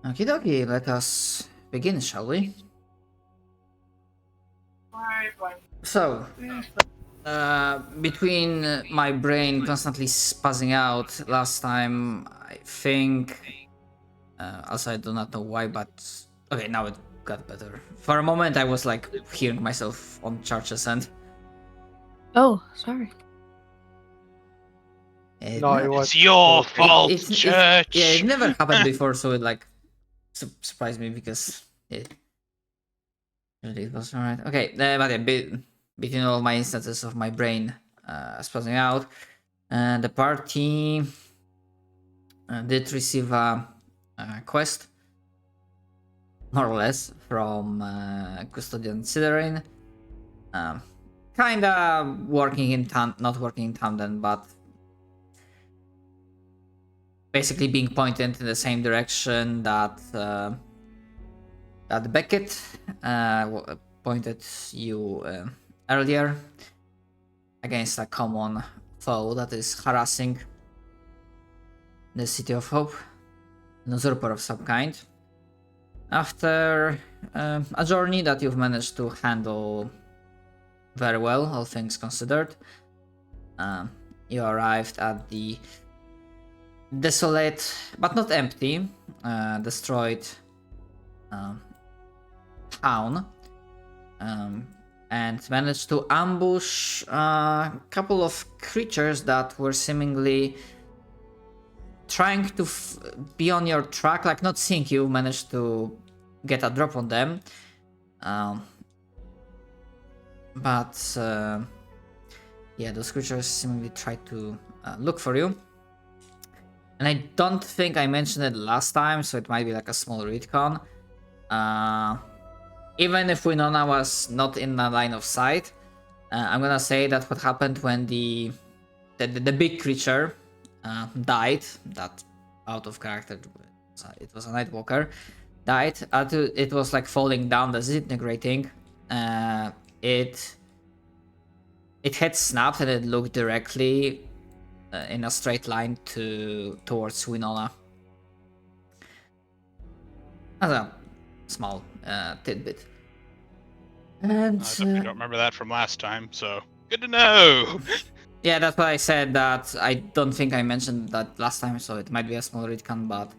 Okie dokie, let us begin, shall we? So, between my brain constantly spazzing out last time, I think. Also, I do not know why, but okay, now it got better. For a moment, I was like hearing myself on church's end. Oh, sorry. No, it was It's your fault, It's church. yeah, it never happened before, so it like surprised me because it was alright. Okay, but yeah, between all my instances of my brain spazzing out, the party did receive a quest, more or less, from Custodian Siderin. Kinda working in not working in tandem, but basically being pointed in the same direction that that Beckett pointed you earlier, against a common foe that is harassing the City of Hope, an usurper of some kind. After a journey that you've managed to handle very well, all things considered, you arrived at the desolate but not empty, destroyed town, and managed to ambush a couple of creatures that were seemingly trying to be on your track, like not seeing you. Managed to get a drop on them, but yeah, those creatures seemingly tried to look for you. And I don't think I mentioned it last time, so it might be like a small retcon. Even if Winona was not in the line of sight, I'm gonna say that what happened when the big creature died, that out of character, it was a Nightwalker, died. It was like falling down, disintegrating. It had snapped and it looked directly in a straight line towards Winona. As a small tidbit. And I definitely don't remember that from last time, so good to know. Yeah, that's why I said that I don't think I mentioned that last time, so it might be a small retcon, but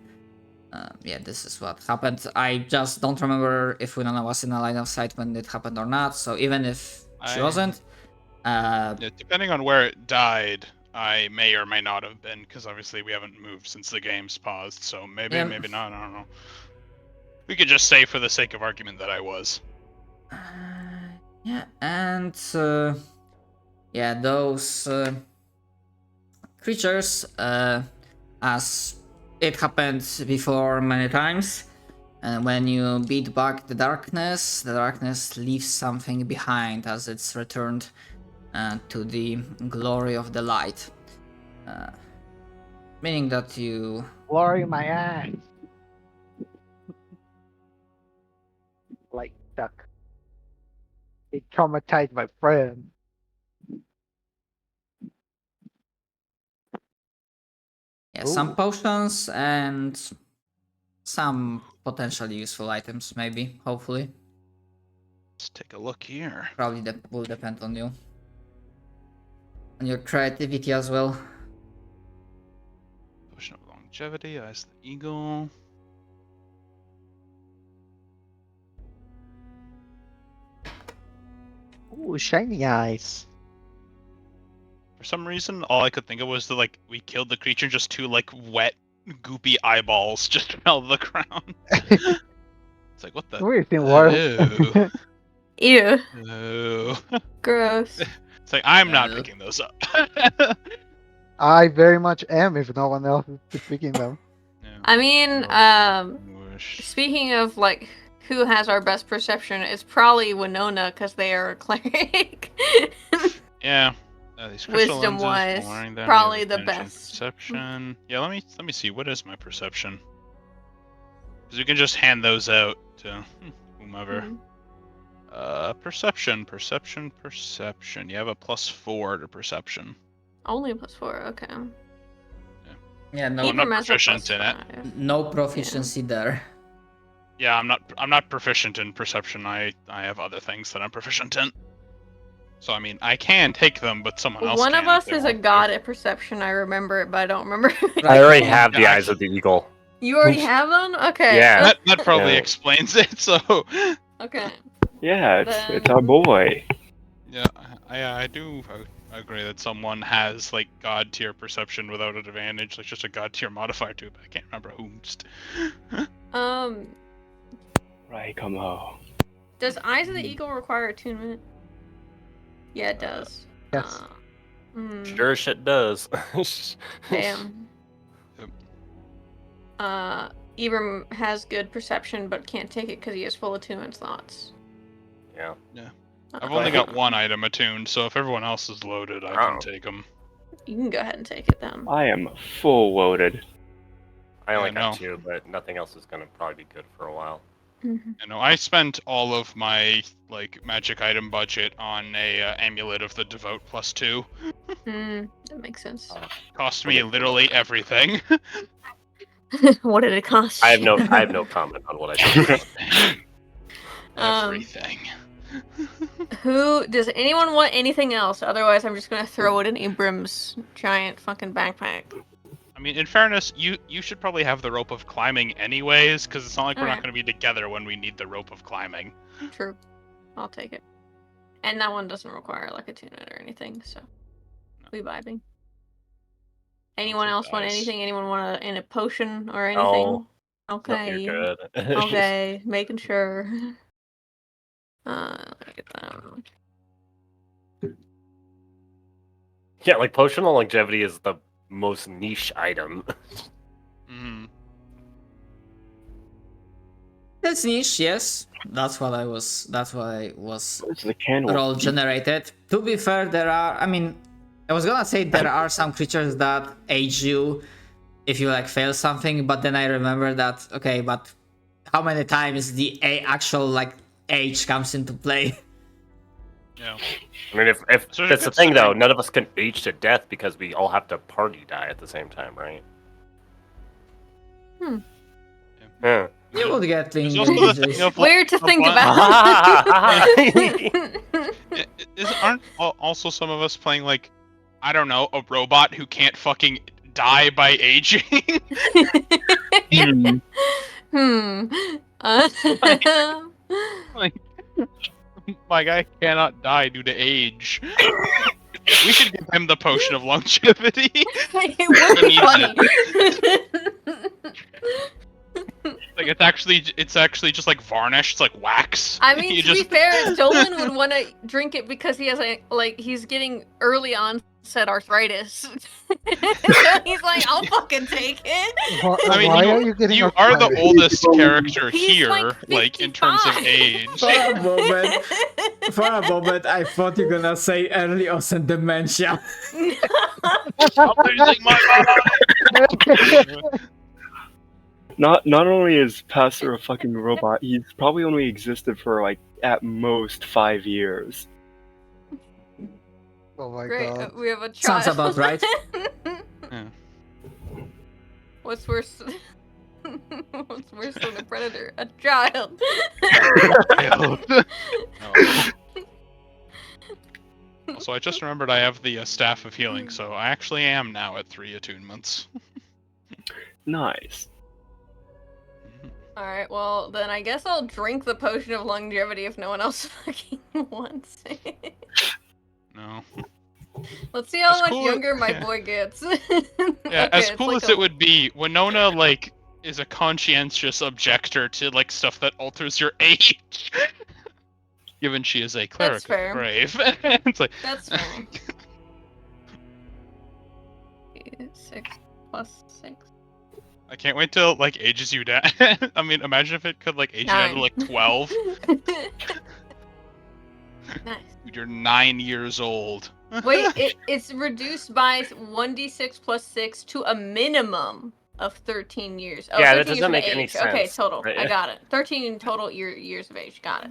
yeah, this is what happened. I just don't remember if Winona was in a line of sight when it happened or not, so even if she wasn't... Yeah, depending on where it died, I may or may not have been, because obviously we haven't moved since the game's paused, so maybe, Yeah. maybe not, I don't know. We could just say for the sake of argument that I was. Yeah, and yeah, those creatures, as it happened before many times, when you beat back the darkness leaves something behind as it's returned to the glory of the light. Meaning that you... glory my ass. Like duck. It traumatized my friend. Yeah, Ooh. some potions and some potentially useful items, maybe, hopefully. Let's take a look here. Probably that will depend on you. And your creativity as well. Potion of longevity, Eyes the Eagle. Ooh, shiny eyes. For some reason, all I could think of was that, like, we killed the creature, just two, like, wet, goopy eyeballs just fell to the ground. It's like, what the? We've seen worse. Ew. Ew. Ew. Gross. It's like, I'm not Ew. picking those up. I very much am if no one else is picking them. Yeah. I mean, Wish. speaking of like who has our best perception, it's probably Winona because they are a cleric. Yeah. These crystal Wisdom lenses, wise, while wearing them, probably you have the advantage in best. Perception. Yeah, let me see. What is my perception? Because we can just hand those out to whomever. Mhm. Perception. You have a +4 to perception. Only +4, okay. Yeah, no, Well, I'm not Ibram has a proficient in it. +5. no proficiency there. Yeah, I'm not proficient in perception. I have other things that I'm proficient in. So I mean, I can take them, but someone else One can of us if they is a want to. god at perception. I remember it, but I don't remember. I already Yeah. have the Yeah, eyes of the eagle. You already have them? Okay. Yeah. That probably Yeah. explains it. So Okay. Yeah, it's our Then- boy. yeah, I do agree that someone has like god tier perception without an advantage, like just a god tier modifier to it. But I can't remember whom. Right, come on. Does Eyes of the Eagle require attunement? Yeah, it does. Yes. Sure shit does. Damn. Yep. Ibram has good perception, but can't take it because he has full attunement slots. Yeah. I've only got one item attuned, so if everyone else is loaded, I can take them. You can go ahead and take it then. I am full loaded. I only I got know. 2, but nothing else is gonna probably be good for a while. Mhm. I know I spent all of my like magic item budget on a amulet of the devout +2. That makes sense. Cost me literally everything. What did it cost? I have no comment on what I did. Everything. Who does anyone want anything else? Otherwise, I'm just gonna throw it in Ibram's giant fucking backpack. I mean, in fairness, you should probably have the rope of climbing anyways, because it's not like we're not Alright. going to be together when we need the rope of climbing. True. I'll take it. And that one doesn't require like attunement or anything, so we vibing. Anyone it else want does. anything? Anyone want a potion or anything? No. No, Okay. you're good. Okay, making sure. Let me get that. Yeah, like potional longevity is the most niche item. Mm. It's niche, yes. That's what I was. That's what I was. It's the candle. Roll generated. To be fair, there are. I mean, I was gonna say there are some creatures that age you if you like fail something, but then I remember that. Okay, but how many times the actual like age comes into play? Yeah. I mean, if So that's the it's- thing though, none of us can age to death because we all have to party die at the same time, right? Hmm. Yeah. You would get There's things. also the thing of like, Weird to a think bu- about. Aren't also some of us playing like, I don't know, a robot who can't fucking die by aging? Like, my guy cannot die due to age. We should give him the potion of longevity. It would He be needs funny. Like it's actually just like varnish. It's like wax. I mean, You to be just- fair, Dolan would want to drink it because he has he's getting early onset arthritis. So he's like, I'll fucking take it. I mean, Why are you getting you are the arthritis? oldest character He's here, like in terms of 55. age. For a moment, I thought you were gonna say early onset dementia. I'm losing my mind. Not only is Pastor a fucking robot, he's probably only existed for like at most 5 years. Oh my Great, god. we have a child. Sounds about right. Yeah. What's worse? What's worse than a predator? A child. No. Also, I just remembered I have the staff of healing, so I actually am now at 3 attunements. Nice. All right, well then I guess I'll drink the potion of longevity if no one else fucking wants it. No. Let's see how As much cool- younger my yeah. boy gets. Yeah, as cool as it would be, Winona like is a conscientious objector to like stuff that alters your age. Given she is a cleric of the fair. grave. It's like That's fair. 6 plus 6. I can't wait till like ages you down. I mean, imagine if it could like age you down to 9. like 12. Nice. Dude, you're 9 years old. Wait, it's reduced by 1d6 plus 6 to a minimum of 13 years. Oh, Yeah, that 13 years doesn't of make any age. Okay, sense, total. right? I got it. 13 total years of age. Got it.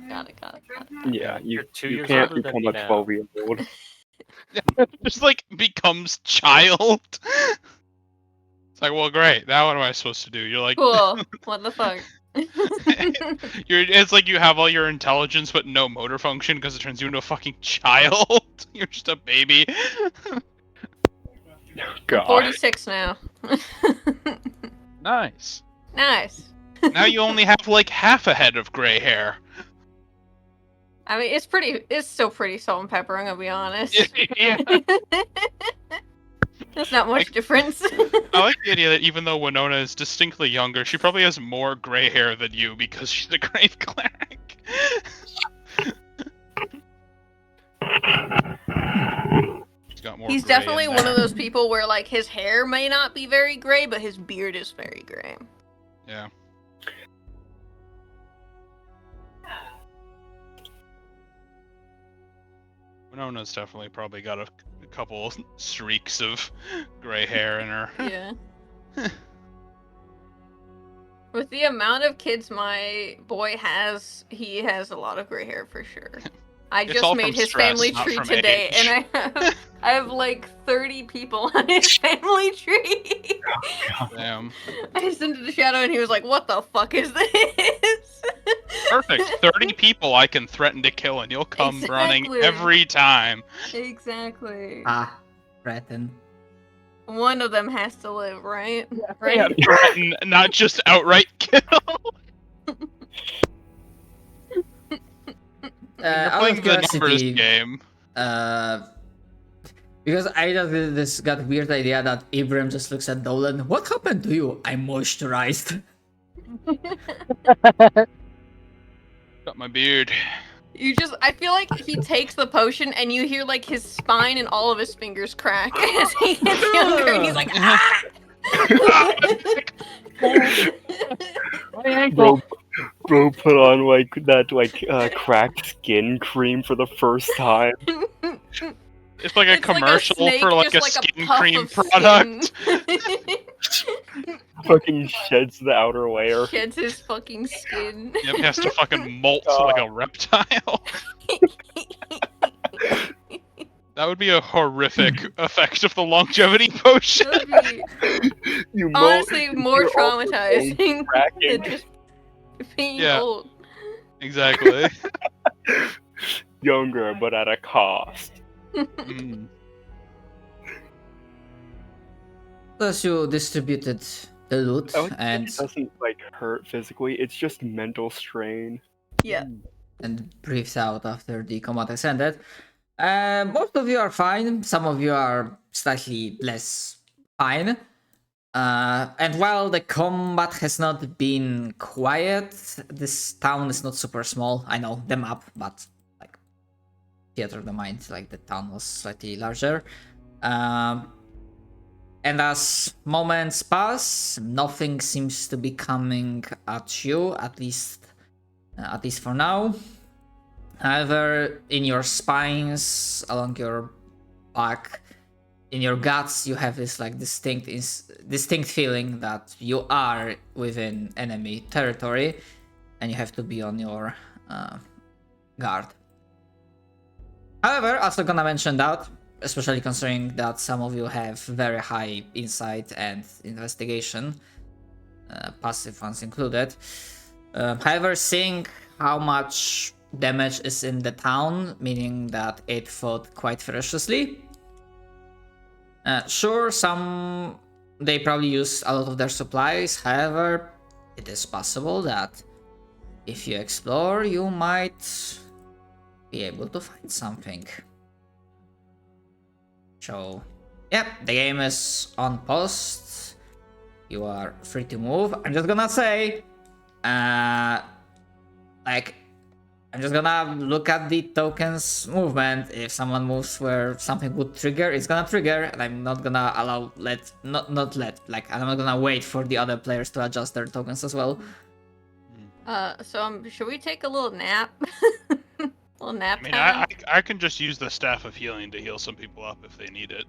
Yeah, You're you, 2 you years can't older than become me a now. 12-year-old. Just like becomes child. It's like, well, great. Now what am I supposed to do? You're like, Cool. What the fuck? It's like you have all your intelligence but no motor function because it turns you into a fucking child. You're just a baby. God. 46 now. Nice. Nice. Now you only have like half a head of gray hair. I mean, it's still pretty salt and pepper, I'm gonna be honest. Yeah. There's not much difference. I like the idea that even though Winona is distinctly younger, she probably has more gray hair than you because she's a grave cleric. She's got more He's gray definitely in one of there. those people where, like, his hair may not be very gray, but his beard is very gray. Yeah. Winona's definitely probably got a couple streaks of gray hair in her. Yeah. With the amount of kids my boy has, he has a lot of gray hair for sure. I It's just all made from his stress, family not tree from today, age. and I have like 30 people on his family tree. Damn. I sent it to Shadow, and he was like, "What the fuck is this?" Perfect. 30 people I can threaten to kill and you'll come running Exactly. every time. Exactly. Ah, threaten. One of them has to live, right? Yeah, Right. threaten, not just outright kill. You're Out playing of the numbers curiosity, game. because I just this got weird idea that Abram just looks at Dolan. What happened to you? I moisturized. Got my beard. I feel like he takes the potion and you hear like his spine and all of his fingers crack as he gets younger and he's like, ah! Bro put on like that cracked skin cream for the first time. It's like a It's commercial snake, for like just a skin puff cream of product. skin. Fucking sheds the outer layer. Sheds his fucking skin. Yep, he has to fucking molt like a reptile. That would be a horrific effect of the longevity potion. That would be You honestly more you're also traumatizing cracking. than just being Yeah. old. Exactly. Younger, but at a cost. Mm. Plus, you distributed the loot, I like that and it doesn't like hurt physically. It's just mental strain. Yeah. and breathes out after the combat has ended. Most of you are fine. Some of you are slightly less fine. And while the combat has not been quiet, this town is not super small. I know the map, but like theater of the mind, like the town was slightly larger. And as moments pass, nothing seems to be coming at you, at least for now. However, in your spines, along your back, in your guts, you have this like distinct feeling that you are within enemy territory, and you have to be on your guard. However, also gonna mention that, especially considering that some of you have very high insight and investigation, passive ones included. However, seeing how much damage is in the town, meaning that it fought quite ferociously. Sure, they probably used a lot of their supplies. However, it is possible that if you explore, you might be able to find something. So, yep, the game is on post. You are free to move. I'm just gonna say, I'm just gonna look at the tokens movement. If someone moves where something would trigger, it's gonna trigger, and I'm not gonna allow I'm not gonna wait for the other players to adjust their tokens as well. Should we take a little nap? Little nap I mean, time? I can just use the Staff of Healing to heal some people up if they need it.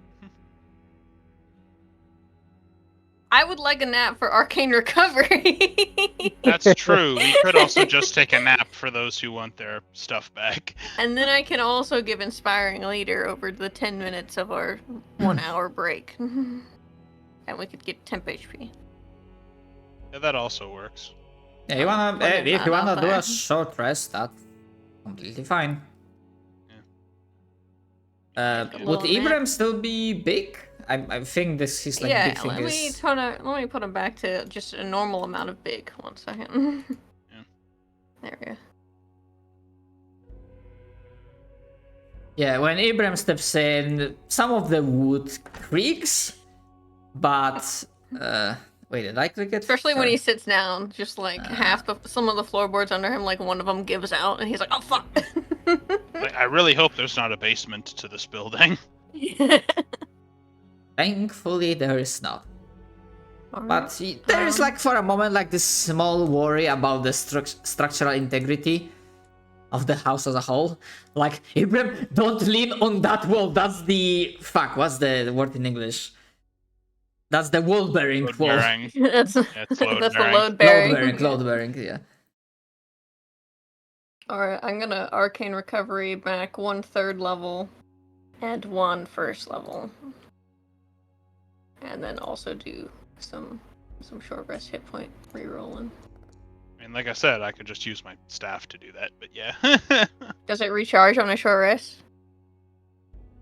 I would like a nap for arcane recovery. That's true. We could also just take a nap for those who want their stuff back. And then I can also give inspiring later over the 10 minutes of our 1 hour break. And we could get temp HP. Yeah, that also works. Yeah, you wanna Putting if that you wanna out do there. a short rest, that's completely fine. Take a Would little nap. Ibrahim still be big? I think this his like Yeah, big thing is. let me put him back to just a normal amount of big. 1 second. Yeah. There we go. Yeah, when Ibrahim steps in, some of the wood creaks, but wait, did I click it? Especially when Sorry. he sits down, just like some of the floorboards under him, like one of them gives out, and he's like, "Oh fuck!" Like, I really hope there's not a basement to this building. Thankfully, there is not. Alright. But there is like for a moment like this small worry about the structural integrity of the house as a whole. Like, Ibrahim, don't lean on that wall. That's the what's the word in English? That's the wall bearing Load wall. bearing. that's it's load that's the bearing. load bearing. Load bearing, yeah. Alright, I'm gonna arcane recovery back 1/3 level and 1 first level. And then also do some short rest hit point rerolling. I mean, like I said, I could just use my staff to do that, but yeah. Does it recharge on a short rest?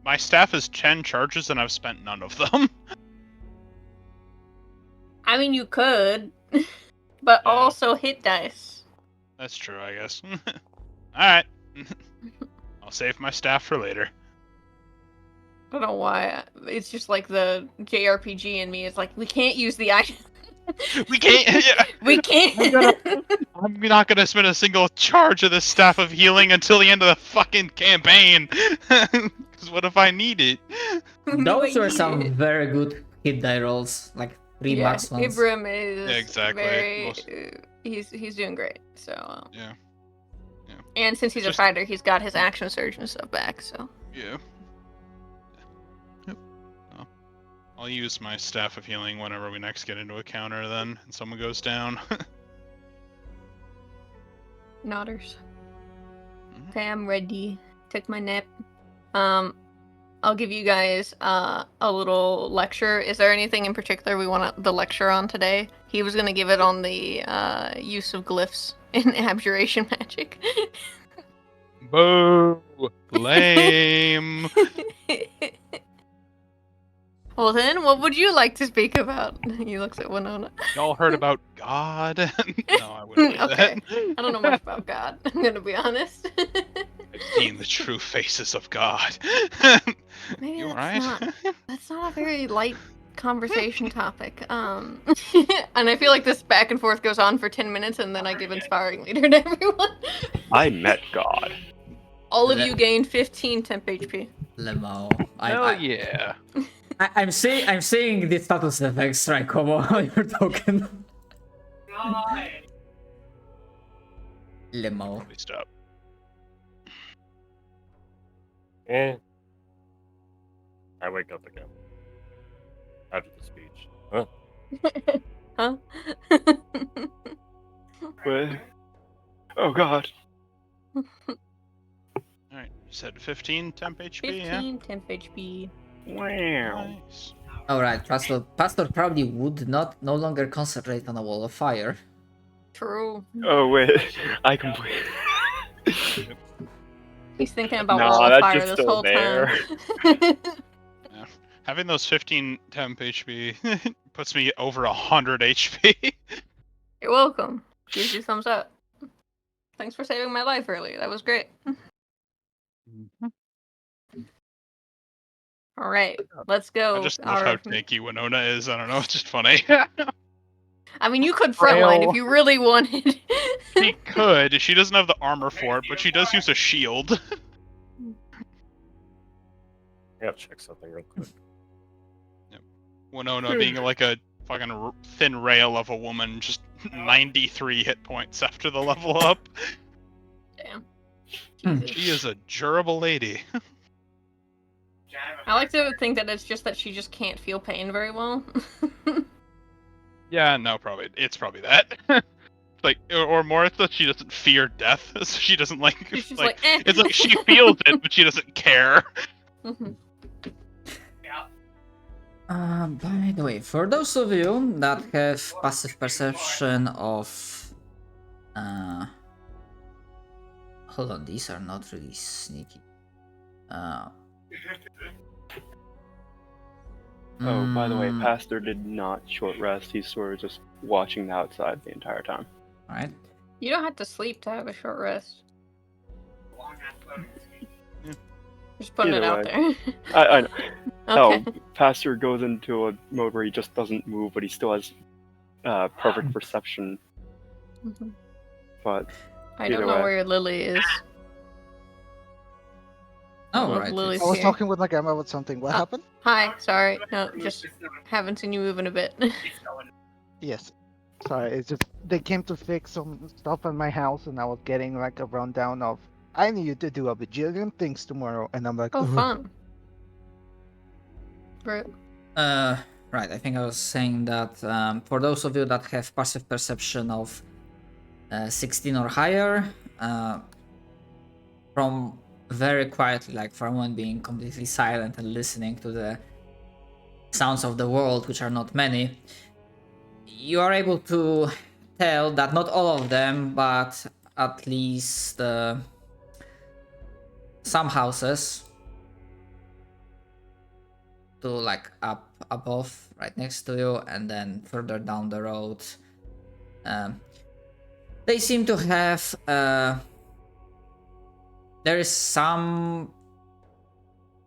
My staff is 10 charges and I've spent none of them. I mean, you could, but Yeah. also hit dice. That's true, I guess. Alright. I'll save my staff for later. I don't know why. It's just like the JRPG in me is like, we can't use the item. We can't. Yeah. We can't. I'm not gonna spend a single charge of this staff of healing until the end of the fucking campaign. Because what if I need it? Those were some very good hit die rolls, like 3 max ones. Ibrahim is Yeah, exactly. very. He's doing great. So. Yeah. And since he's a fighter, he's got his action surge and stuff back. So. Yeah. Yep. Well, I'll use my staff of healing whenever we next get into a counter then, and someone goes down. Nodders. Mhm. Okay, I'm ready. Took my nap. I'll give you guys a little lecture. Is there anything in particular we want the lecture on today? He was gonna give it on the use of glyphs in abjuration magic. Boo! Lame! Well then, what would you like to speak about? He looks at Winona. Y'all heard about God? No, I wouldn't do Okay. that. I don't know much about God. I'm gonna be honest. I've seen the true faces of God. Maybe You that's alright? That's not a very light conversation topic. And I feel like this back and forth goes on for 10 minutes, and then I give inspiring leader to everyone. I met God. All of you gained 15 temp HP. Lemo. Hell yeah. I'm seeing the status effects right, Kobo, on your token. Lemo. Let me stop. Eh. I wake up again. After the speech. Huh? Huh? What? Oh God. Alright, you said 15 temp HP, 15 yeah? temp HP. Wow. Nice. Alright, Pastor probably would no longer concentrate on a wall of fire. True. Oh wait, I completely. He's thinking about Nah, wall of that's fire just this still whole there. time. Having those 15 temp HP puts me over 100 HP. You're welcome. Gives you thumbs up. Thanks for saving my life earlier. That was great. All right, let's go. I just love how tanky Winona is. I don't know, it's just funny. I mean, you could frontline if you really wanted. She could. She doesn't have the armor for it, but she does use a shield. I gotta check something real quick. Winona being like a fucking thin rail of a woman, just 93 hit points after the level up. Damn. Hmm. Jesus. She is a durable lady. I like to think that it's just that she just can't feel pain very well. Yeah, no, it's probably that. Like, or more, it's that she doesn't fear death, so she doesn't like. She's just like, like, eh. it's like she feels it, but she doesn't care. Mhm. By the way, for those of you that have passive perception of Hold on, these are not really sneaky. Oh, by the way, mm, Pastor did not short rest. He's sort of just watching the outside the entire time. Alright. You don't have to sleep to have a short rest. Just putting it Either out there. I know. Okay. Oh, Pastor goes into a mode where he just doesn't move, but he still has perfect perception. Mhm. But I either don't know way. where Lily is. Oh, Well, right. Lily's I was here. talking with my grandma about something. What happened? Hi, sorry. No, just haven't seen you move in a bit. Yes. Sorry, it's just they came to fix some stuff in my house, and I was getting like a rundown of I need you to do a bajillion things tomorrow, and I'm like, Oh, "Ugh." fun. Right. Right, I think I was saying that for those of you that have passive perception of 16 or higher, from very quietly, like for a moment being completely silent and listening to the sounds of the world, which are not many, you are able to tell that not all of them, but at least some houses to like up above, right next to you, and then further down the road, they seem to have there is some,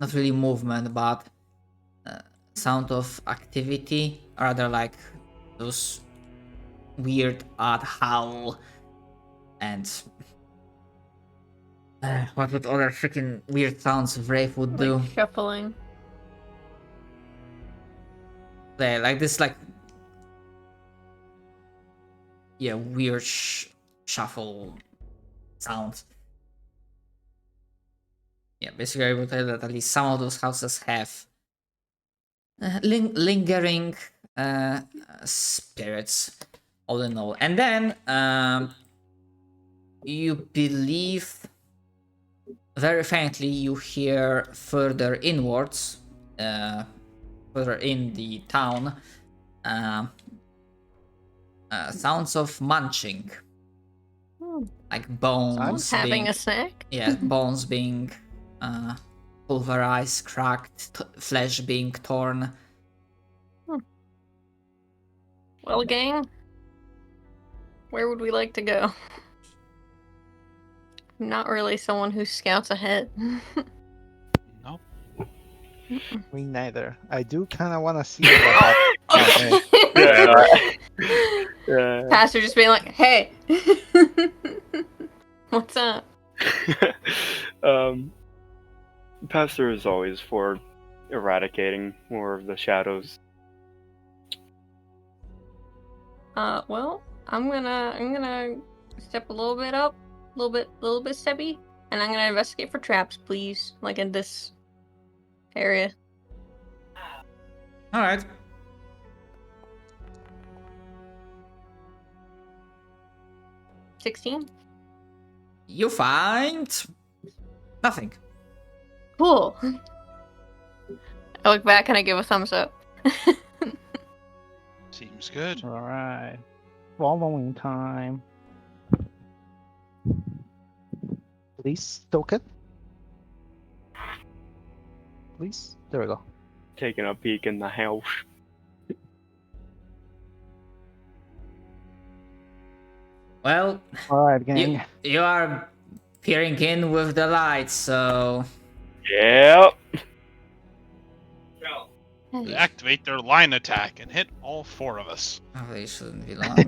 not really movement, but sound of activity, rather like those weird odd howl and what would other freaking weird sounds Wraith would do. Like shuffling. Yeah, like this, like weird shuffle sounds. Yeah, basically I would tell that at least some of those houses have lingering spirits, all in all. And then you believe very faintly you hear further inwards, further in the town, sounds of munching, like bones Having being, a snack? yeah, bones being pulverized, cracked, flesh being torn. Well, gang, where would we like to go? I'm not really someone who scouts ahead. Nope. Me neither. I do kind of want to see what happens. Yeah. Pastor just being like, hey, what's up? Pastor is always for eradicating more of the shadows. Well, I'm gonna step a little bit up, a little bit steppy, and I'm gonna investigate for traps, please, like in this area. All right. $16. You find nothing. Cool. I look back and I give a thumbs up. Seems good. All right. Following time. Please, token. Please. There we go. Taking a peek in the house. Well, All right, gang. you are peering in with the lights, so Yep. Activate their line attack and hit all 4 of us. probably shouldn't be long.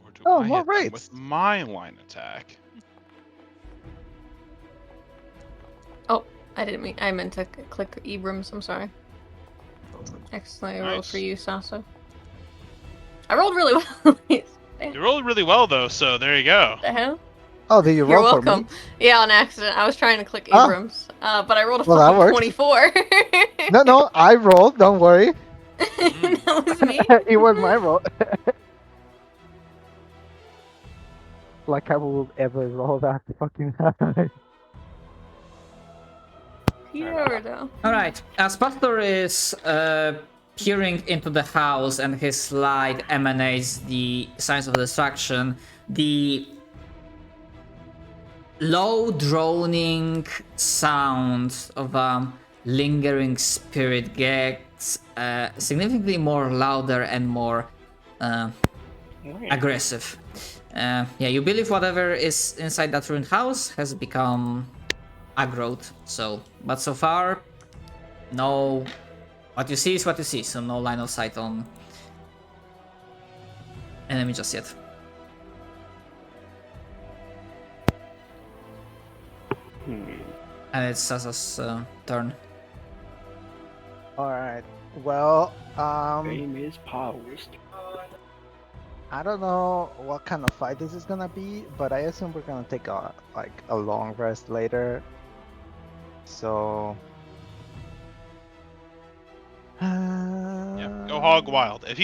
Or do Oh, I more hit them raids. with my line attack? I didn't mean. I meant to click Ibrams. I'm sorry. Accidentally rolled Nice. for you, Sasa. I rolled really well. You rolled really well though, so there you go. The hell? Oh, did you You're roll for welcome. me? Yeah, on accident. I was trying to click Oh. Abrams, but I rolled a Well, that fucking works. 24. No, I rolled. Don't worry. That was me. It was my roll. Like I will ever roll that fucking high. You never know. All right. As Pastor is peering into the house, and his light emanates the signs of destruction. The low droning sound of a lingering spirit gets significantly more louder and more aggressive. Yeah, you believe whatever is inside that ruined house has become aggroed. So, but so far, no. What you see is what you see. So no line of sight on enemy just yet. And it's Sasa's turn. Alright. Well, Fame is powers. I don't know what kind of fight this is gonna be, but I assume we're gonna take a long rest later. So Yeah, go hog wild. If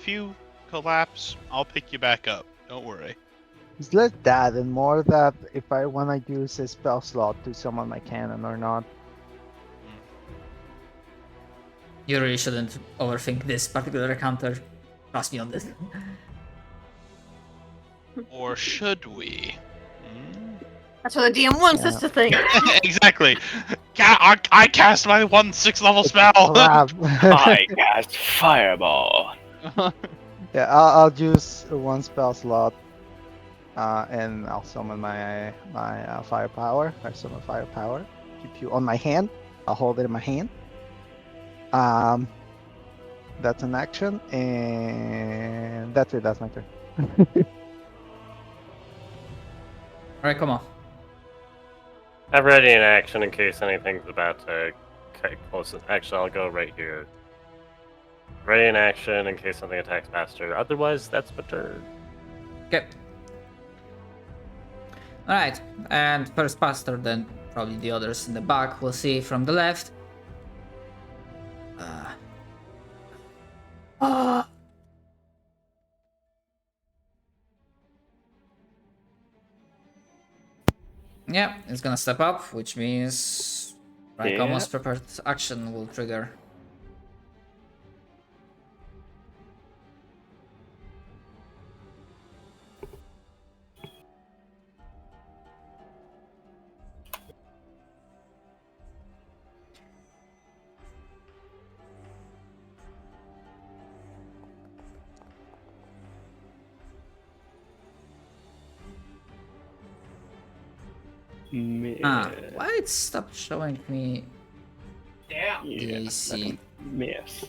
you collapse, I'll pick you back up. Don't worry. it's less that and more that if I wanna use a spell slot to summon my cannon or not. You really shouldn't overthink this particular encounter. Trust me on this. Or should we? That's what the DM wants us to think. Exactly. I cast my 1/6 level spell. Crap. I cast fireball. Yeah, I'll use one spell slot, and I'll summon my firepower. I summon firepower. Keep you on my hand. I'll hold it in my hand. That's an action, and that's it. That's my turn. Alright, come on. I'm ready in action in case anything's about to get close. Actually, I'll go right here. Ready in action in case something attacks faster. Otherwise, that's my turn. Okay. Alright, and first faster than probably the others in the back. We'll see from the left. Yeah, it's gonna step up, which means like almost prepared action will trigger. Why it stopped showing me the AC? Miss.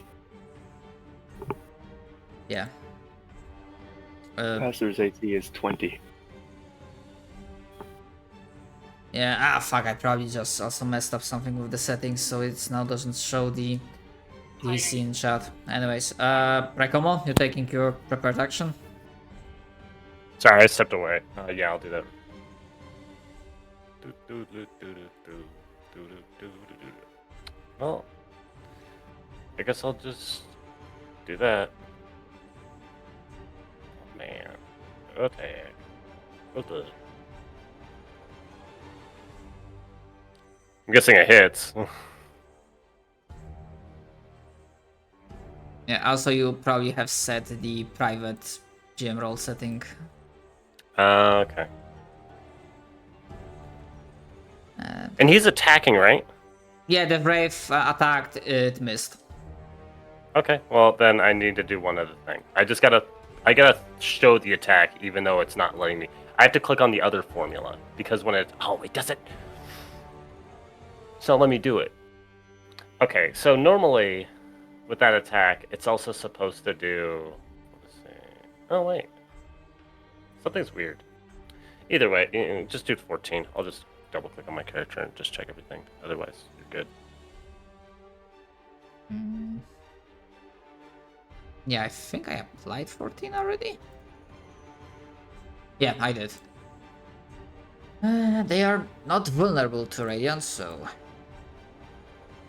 Yeah. Pastor's AC is 20. Yeah, fuck, I probably just also messed up something with the settings, so it now doesn't show the AC in chat. Anyways, Raikomo, you're taking your prepared action? Sorry, I stepped away. Yeah, I'll do that. Well, I guess I'll just do that. Oh, man. Okay. I'm guessing it hits. Yeah, also you probably have set the private GM role setting. Okay. And he's attacking, right? Yeah, the Brave attacked, it missed. Okay, well then I need to do one other thing. I gotta show the attack even though it's not letting me. I have to click on the other formula because when it doesn't. So let me do it. Okay, so normally with that attack, it's also supposed to do. Let's see. Oh wait, something's weird. Either way, just do 14. I'll just double click on my character and just check everything. Otherwise, you're good. Yeah, I think I applied 14 already. Yeah, I did. They are not vulnerable to radiant, so.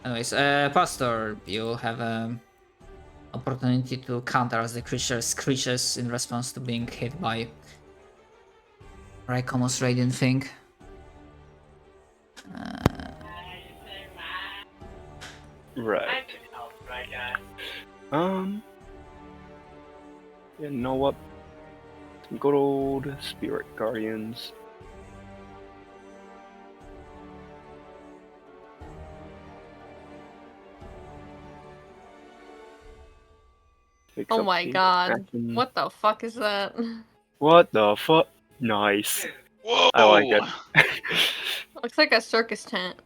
Anyways, Pastor, you have opportunity to counter as the creature screeches in response to being hit by Raikomo's radiant thing. Right. You know what? Some good old spirit guardians. Picks Oh up my the god. action. What the fuck is that? What the fuck? Nice. Whoa! I like it. Looks like a circus tent.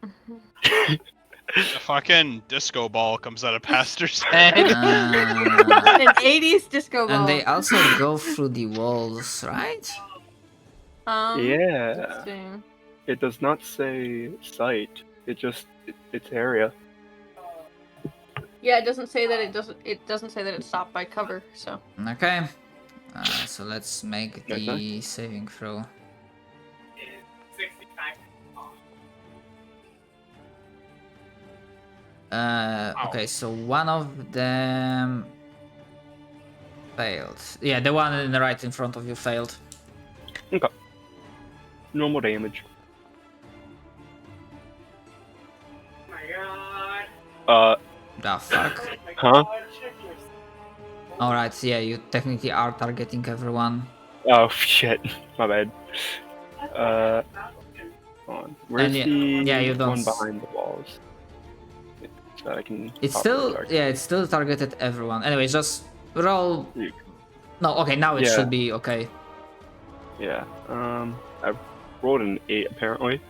A fucking disco ball comes out of Pastor's head. An 80s disco ball. And they also go through the walls, right? Yeah. Let's see. It does not say site. It's area. Yeah, it doesn't say that it doesn't say that it's stopped by cover, so. Okay. So let's make Okay. the saving throw. Okay, so one of them failed. Yeah, the one in the right in front of you failed. Okay. Normal damage. The fuck? Huh? Alright, yeah, you technically are targeting everyone. Oh shit. My bad. Hold on. Where's yeah- the yeah, you don't one s- behind the walls? So that I can. It's pop still, the target. yeah, it's still targeted everyone. Anyway, just roll. You- No, okay, now it Yeah. should be okay. Yeah. I rolled an 8 apparently.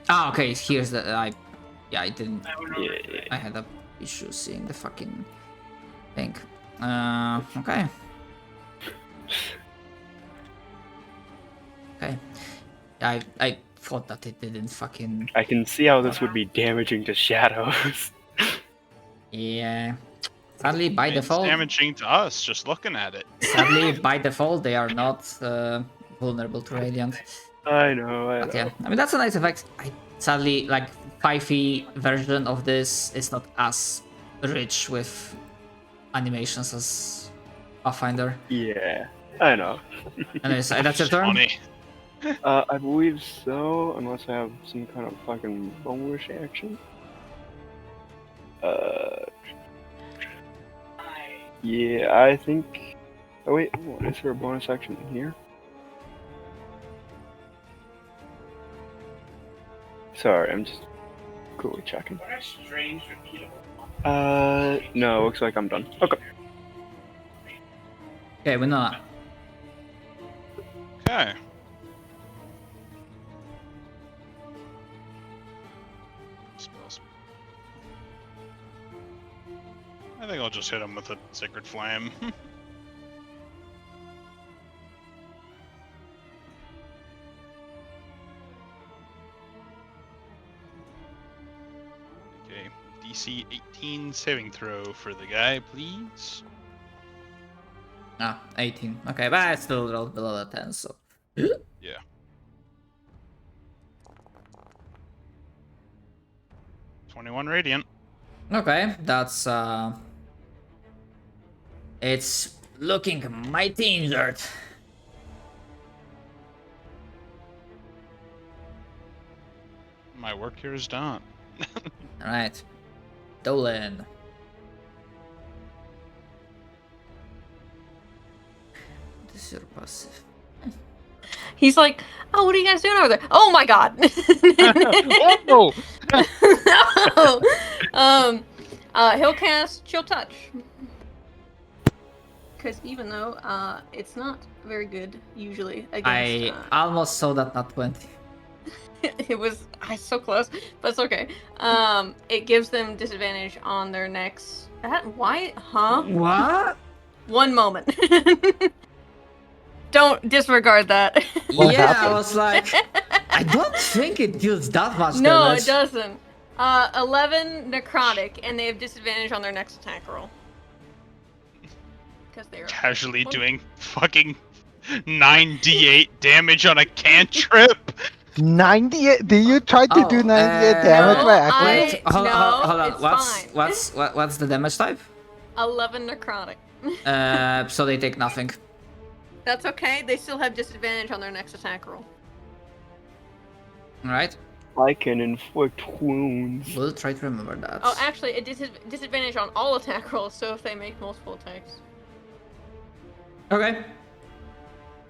Ah, okay, here's the, I didn't, Yeah. I had a issue seeing the fucking thing. Okay. Okay. I thought that it didn't fucking, I can see how this would be damaging to shadows. yeah. Sadly, by It's default, damaging to us just looking at it. sadly, by default, they are not vulnerable to radiant. I know. But yeah, I mean that's a nice effect. Sadly, like 5e version of this is not as rich with animations as Pathfinder. Yeah. I know. Anyways, that's your turn. Funny. I believe so, unless I have some kind of fucking bonus action. Yeah, I think. Oh wait, what, is there a bonus action in here? Sorry, I'm just quickly checking. No, looks like I'm done. Okay. Okay, we know that. Okay. Spells. I think I'll just hit him with a Sacred Flame. Okay, DC 18 saving throw for the guy, please. Ah, 18. Okay, but it's still rolled below the 10, so. Yeah. $21 radiant. Okay, that's it's looking mighty injured. My work here is done. Alright. Dolan. This is your passive. He's like, oh, what are you guys doing over there? Oh my god. Whoa! No. He'll cast Chill Touch. Because even though it's not very good usually against. I almost saw that not 20. It was so close, but it's okay. It gives them disadvantage on their next. Why? Huh? What? One moment. Don't disregard that. What Yeah, I happened? was like, I don't think it deals that much No, damage. it doesn't. 11 necrotic, and they have disadvantage on their next attack roll. Because they're Casually doing fucking 9d8 damage on a cantrip. 98. Did you try to do 98 damage no, by accident? Wait, hold on. it's fine. What's the damage type? 11 necrotic. So they take nothing. That's okay. They still have disadvantage on their next attack roll. Alright. I can inflict wounds. We'll try to remember that. Oh, actually, it disadvantage on all attack rolls, so if they make multiple attacks. Okay.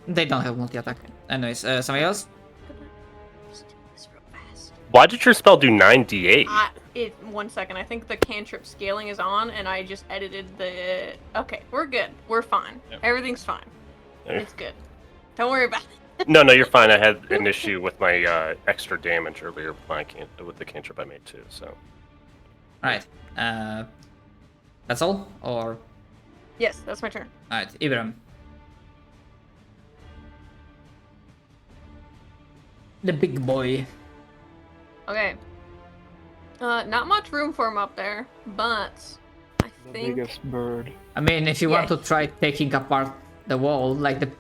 They don't have multi-attack. Anyways, somebody else? Just do this real fast. Why did your spell do 9d8? 1 second. I think the cantrip scaling is on, and I just edited the. Okay, we're good. We're fine. Yep. Everything's fine. It's good. Don't worry about it. No, you're fine. I had an issue with my extra damage earlier with the cantrip I made too. So. Alright. That's all? Or... Yes, that's my turn. Alright, Ibram. The big boy. Okay. Not much room for him up there, but I The think. biggest bird. I mean, if you want to try taking apart the wall, like the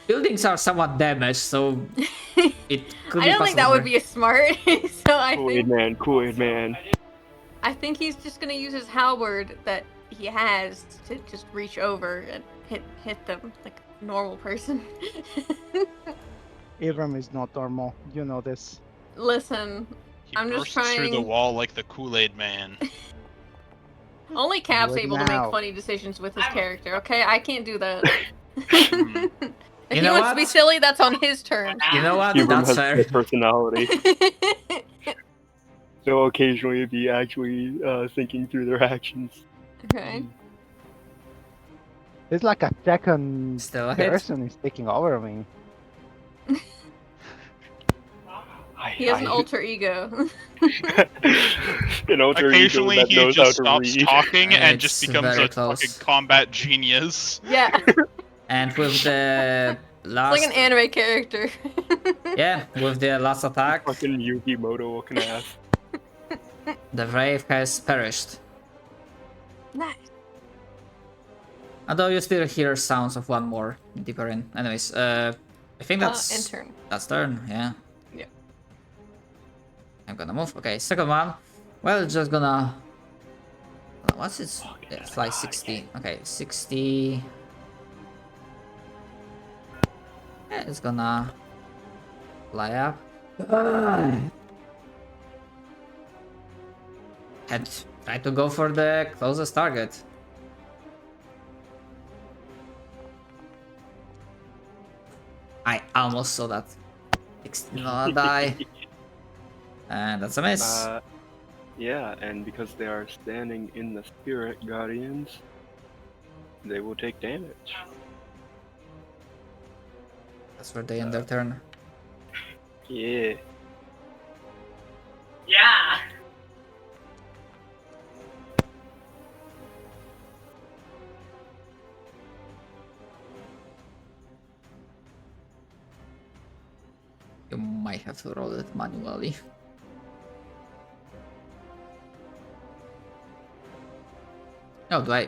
buildings are somewhat damaged, so it could be I don't think that would be a smart. So I Kool-Aid think. man, Kool-Aid man. I think he's just gonna use his halberd that he has to just reach over and hit them like a normal person. Abram is not normal. You know this. Listen, He I'm just bursts through the trying- wall like the Kool-Aid man. only Cap's Do it able to now. make funny decisions with his character. Okay, I can't do that. Hmm. If You he know wants what? to be silly, that's on his turn. You know what? Abram That's has fair. a personality. They'll occasionally be actually thinking through their actions. Okay. It's like a second Still a hit. person is taking over me. He has an alter ego. An alter Occasionally ego that he knows just how stops to read. talking and It's just becomes very a close. fucking combat genius. Yeah, And with the it's last... like an anime character. Yeah, with the last attack, Fucking Yukimoto looking ass. the Wraith has perished. Nice. Although you still hear sounds of one more deeper in. Anyways, I think that's... End turn. That's turn, yeah. Yeah. I'm gonna move. Okay, second one. Well, just gonna... What's it? Yeah, it's like 60. Okay, 60... Yeah, it's gonna... Fly up. And try to go for the closest target. I almost saw that. 16 on a die. And that's a miss. Yeah, and because they are standing in the spirit guardians, they will take damage. That's where they end their turn. Yeah. Yeah. You might have to roll it manually. Oh, do I...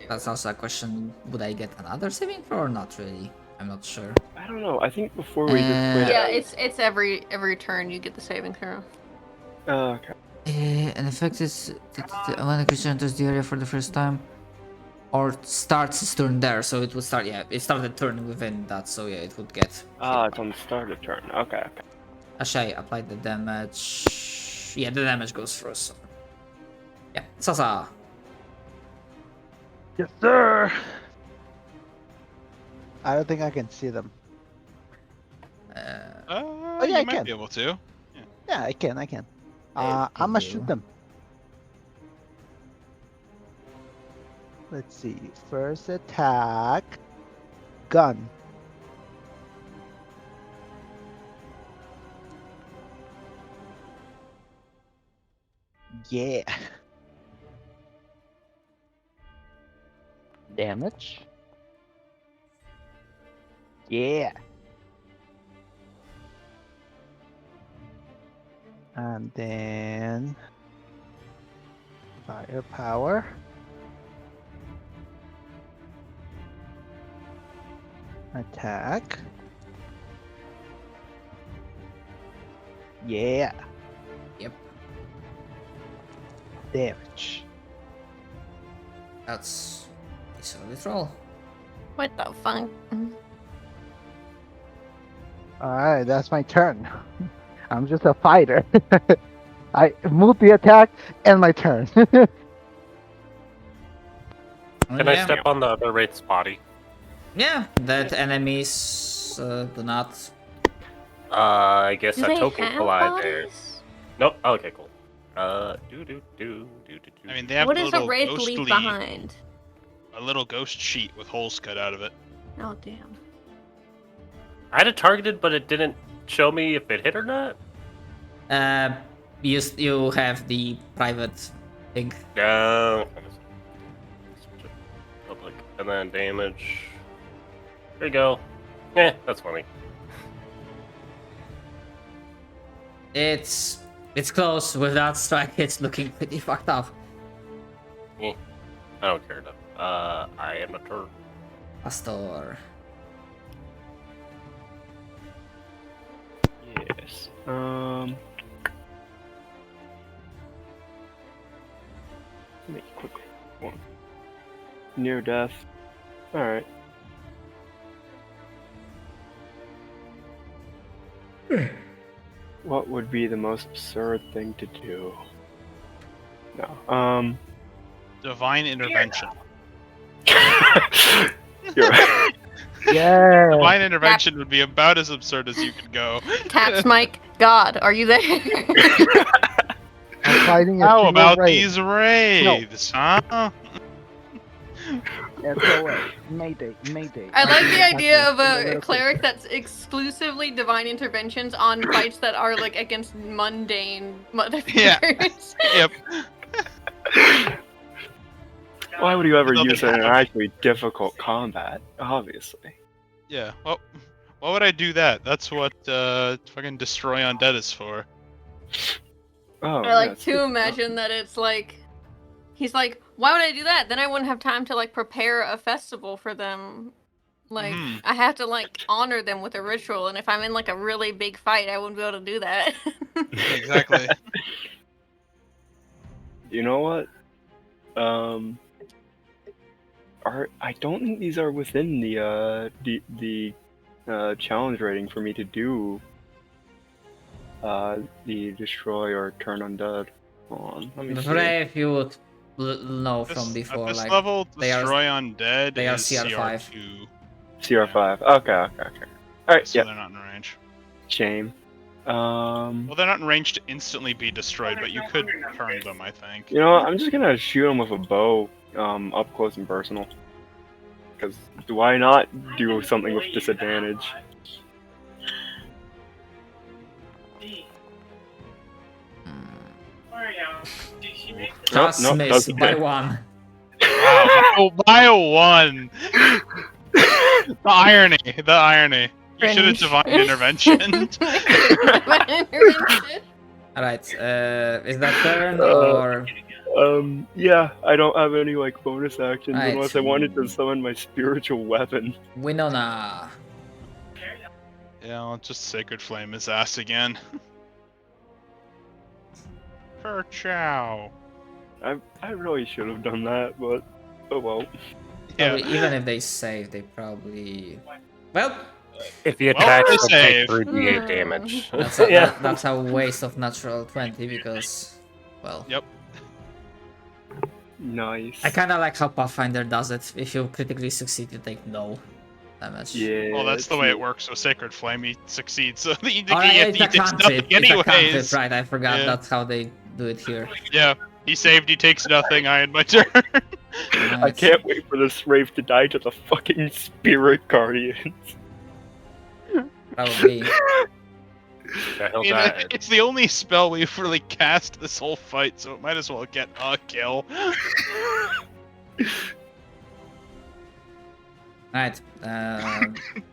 that's also a question. Would I get another saving throw or not really? I'm not sure. I don't know. I think before we just Uh, quit. Yeah, it's every turn you get the saving throw. Okay. An effect is when a creature enters the area for the first time or starts its turn there, so it would start, yeah, it started turn within that, so yeah, it would get... Ah, it's on the start of turn. Okay. Actually, I applied the damage... Yeah, the damage goes through, so... Yeah, Sasa! Yes, sir. I don't think I can see them. Uh, yeah, You I might can. be able to. Yeah, I can. I'm gonna shoot them. Let's see. First attack. Gun. Yeah. Damage. Yeah. And then firepower. Attack. Yeah. Yep. Damage. that's... a solid roll. What the fuck? Alright, that's my turn. I'm just a fighter. I move the attack and my turn. Can I Yeah. step on the other wraith's body? Yeah, that enemies do not. I guess Do a they token have collide there. bodies? Nope. Okay, cool. I mean, they have What a does a little wraith ghostly, leave behind? a little ghost sheet with holes cut out of it. Oh damn. I had it targeted, but it didn't show me if it hit or not. You have the private thing. No. Public. And then damage. There you go. That's funny. It's close. With that strike, it's looking pretty fucked up. I don't care enough. I am a turn. Pastor. Yes. Make it quick. One. Near death. Alright. What would be the most absurd thing to do? No. Divine intervention. You're right. Yeah. Divine intervention would be about as absurd as you could go. Taps Mike. God, are you there? I'm fighting a How single about raid. these raids, huh? SOS. Mayday. Mayday. I like the idea of Mayday. a cleric that's exclusively divine interventions on fights that are like against mundane motherfuckers. Yep. Why would you ever Nothing use it in happened. actually difficult combat? Obviously. Yeah. Well, why would I do that? That's what fucking destroy undead is for. Oh, I like yes. to imagine that it's like he's like, why would I do that? Then I wouldn't have time to like prepare a festival for them. Like Mhm. I have to like honor them with a ritual, and if I'm in like a really big fight, I wouldn't be able to do that. Exactly. You know what? I don't think these are within the challenge rating for me to do the destroy or turn undead. Hold on, let me see. Brave, you would know from This- before. At this Like level, they are- destroy undead they are is CR5. CR2, CR5. Okay. Alright, so yeah. they're not in range. Shame. Well, they're not in range to instantly be destroyed, but you could turn them, I think. You know what? I'm just gonna shoot him with a bow, up close and personal. Because why not do something with disadvantage? just nope, miss doesn't by hit. one. Wow, by a one. The irony. The irony. You should have Cringe. divine intervention. Divine intervention. Alright, is that turn Uh, or Yeah, I don't have any like bonus actions Right. unless I wanted to summon my spiritual weapon. Winona? Yeah, I'll just Sacred Flame his ass again. Kerchow. I really should have done that, but oh well. Yeah. Probably, even if they save, they probably. Well, If you Well, attack, they you'll take save. 3d8 damage. that's a, yeah. that's a waste of natural 20 because, well, Yep. Nice. I kind of like how Pathfinder does it. If you critically succeed, you take no damage. Yeah. Well, that's the way it works. So Sacred Flame, he succeeds. So he, Oh, yeah, he it's a takes cantrip. nothing It's a cantrip, anyways. right? I forgot Yeah. that's how they do it here. Yeah, he saved. He takes nothing. I had my turn. I Right. can't wait for this rave to die to the fucking spirit guardians. Probably. Yeah, he'll You know, die. it's the only spell we've really cast this whole fight, so it might as well get a kill. Right.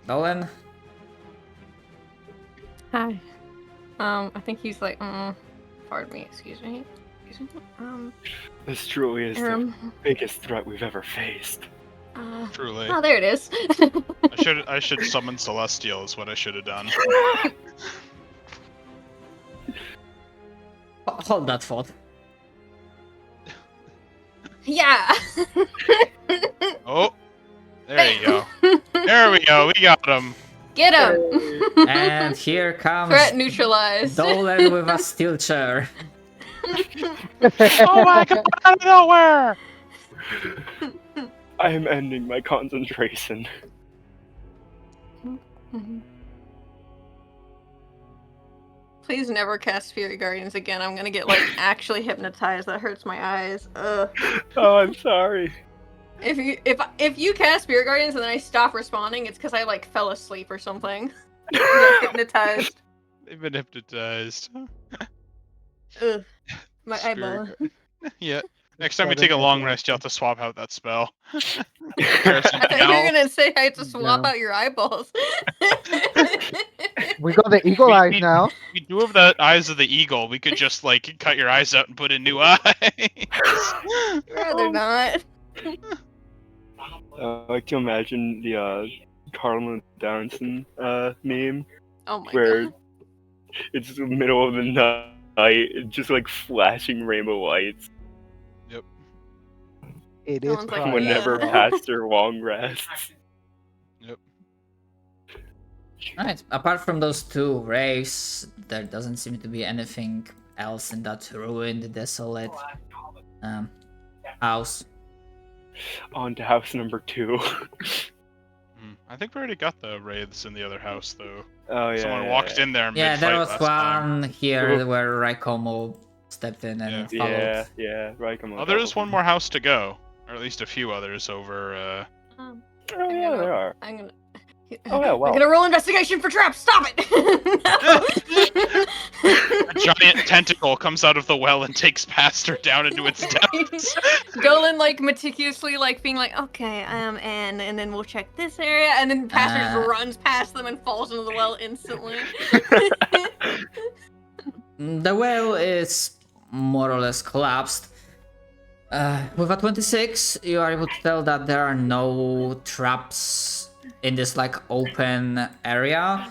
Nolan? Hi. I think he's like, pardon me, excuse me. This truly is the biggest threat we've ever faced. Truly, oh, there it is. I should summon Celestial. Is what I should have done. Hold that thought. Yeah. Oh, there you go. There we go. We got him. Get him! And here comes Threat neutralized. Dolan with a steel chair. Oh my god, out of nowhere! I am ending my concentration. Please never cast Fury Guardians again. I'm gonna get like actually hypnotized. That hurts my eyes. Ugh. Oh, I'm sorry. If you cast Spirit Guardians and then I stop responding, it's because I like fell asleep or something. Get hypnotized. They've been hypnotized. Ugh. My Spirit eyeball. guard- Yeah. Next time we take a long rest, you have to swap out that spell. Comparison I thought you were now. gonna say I had to swap Yeah. out your eyeballs. We got the eagle eyes we- now. We do have the eyes of the eagle. We could just like cut your eyes out and put in new eyes. Rather not. I like to imagine the Carlin Darrenson meme Oh my where god. it's the middle of the night, just like flashing rainbow lights It is Sounds like crying. whenever Yeah. Pastor long rests. Alright, apart from those two raves, there doesn't seem to be anything else in that ruined, desolate house. On to house number 2. I think we already got the wraiths in the other house, though. Oh yeah. Someone walked in there Yeah, there was mid-fight last time. one here Ooh. where Raikomo stepped in and followed. Yeah, right. Come on. Oh, there is one more house to go, or at least a few others over. Um, Oh yeah, there are. I'm gonna. Oh yeah, well. I'm gonna roll investigation for traps. Stop it! A giant tentacle comes out of the well and takes Pastor down into its depths. Dolan like meticulously like being like, okay, and then we'll check this area, and then Pastor just runs past them and falls into the well instantly. The well is more or less collapsed. With a 26, you are able to tell that there are no traps in this like open area.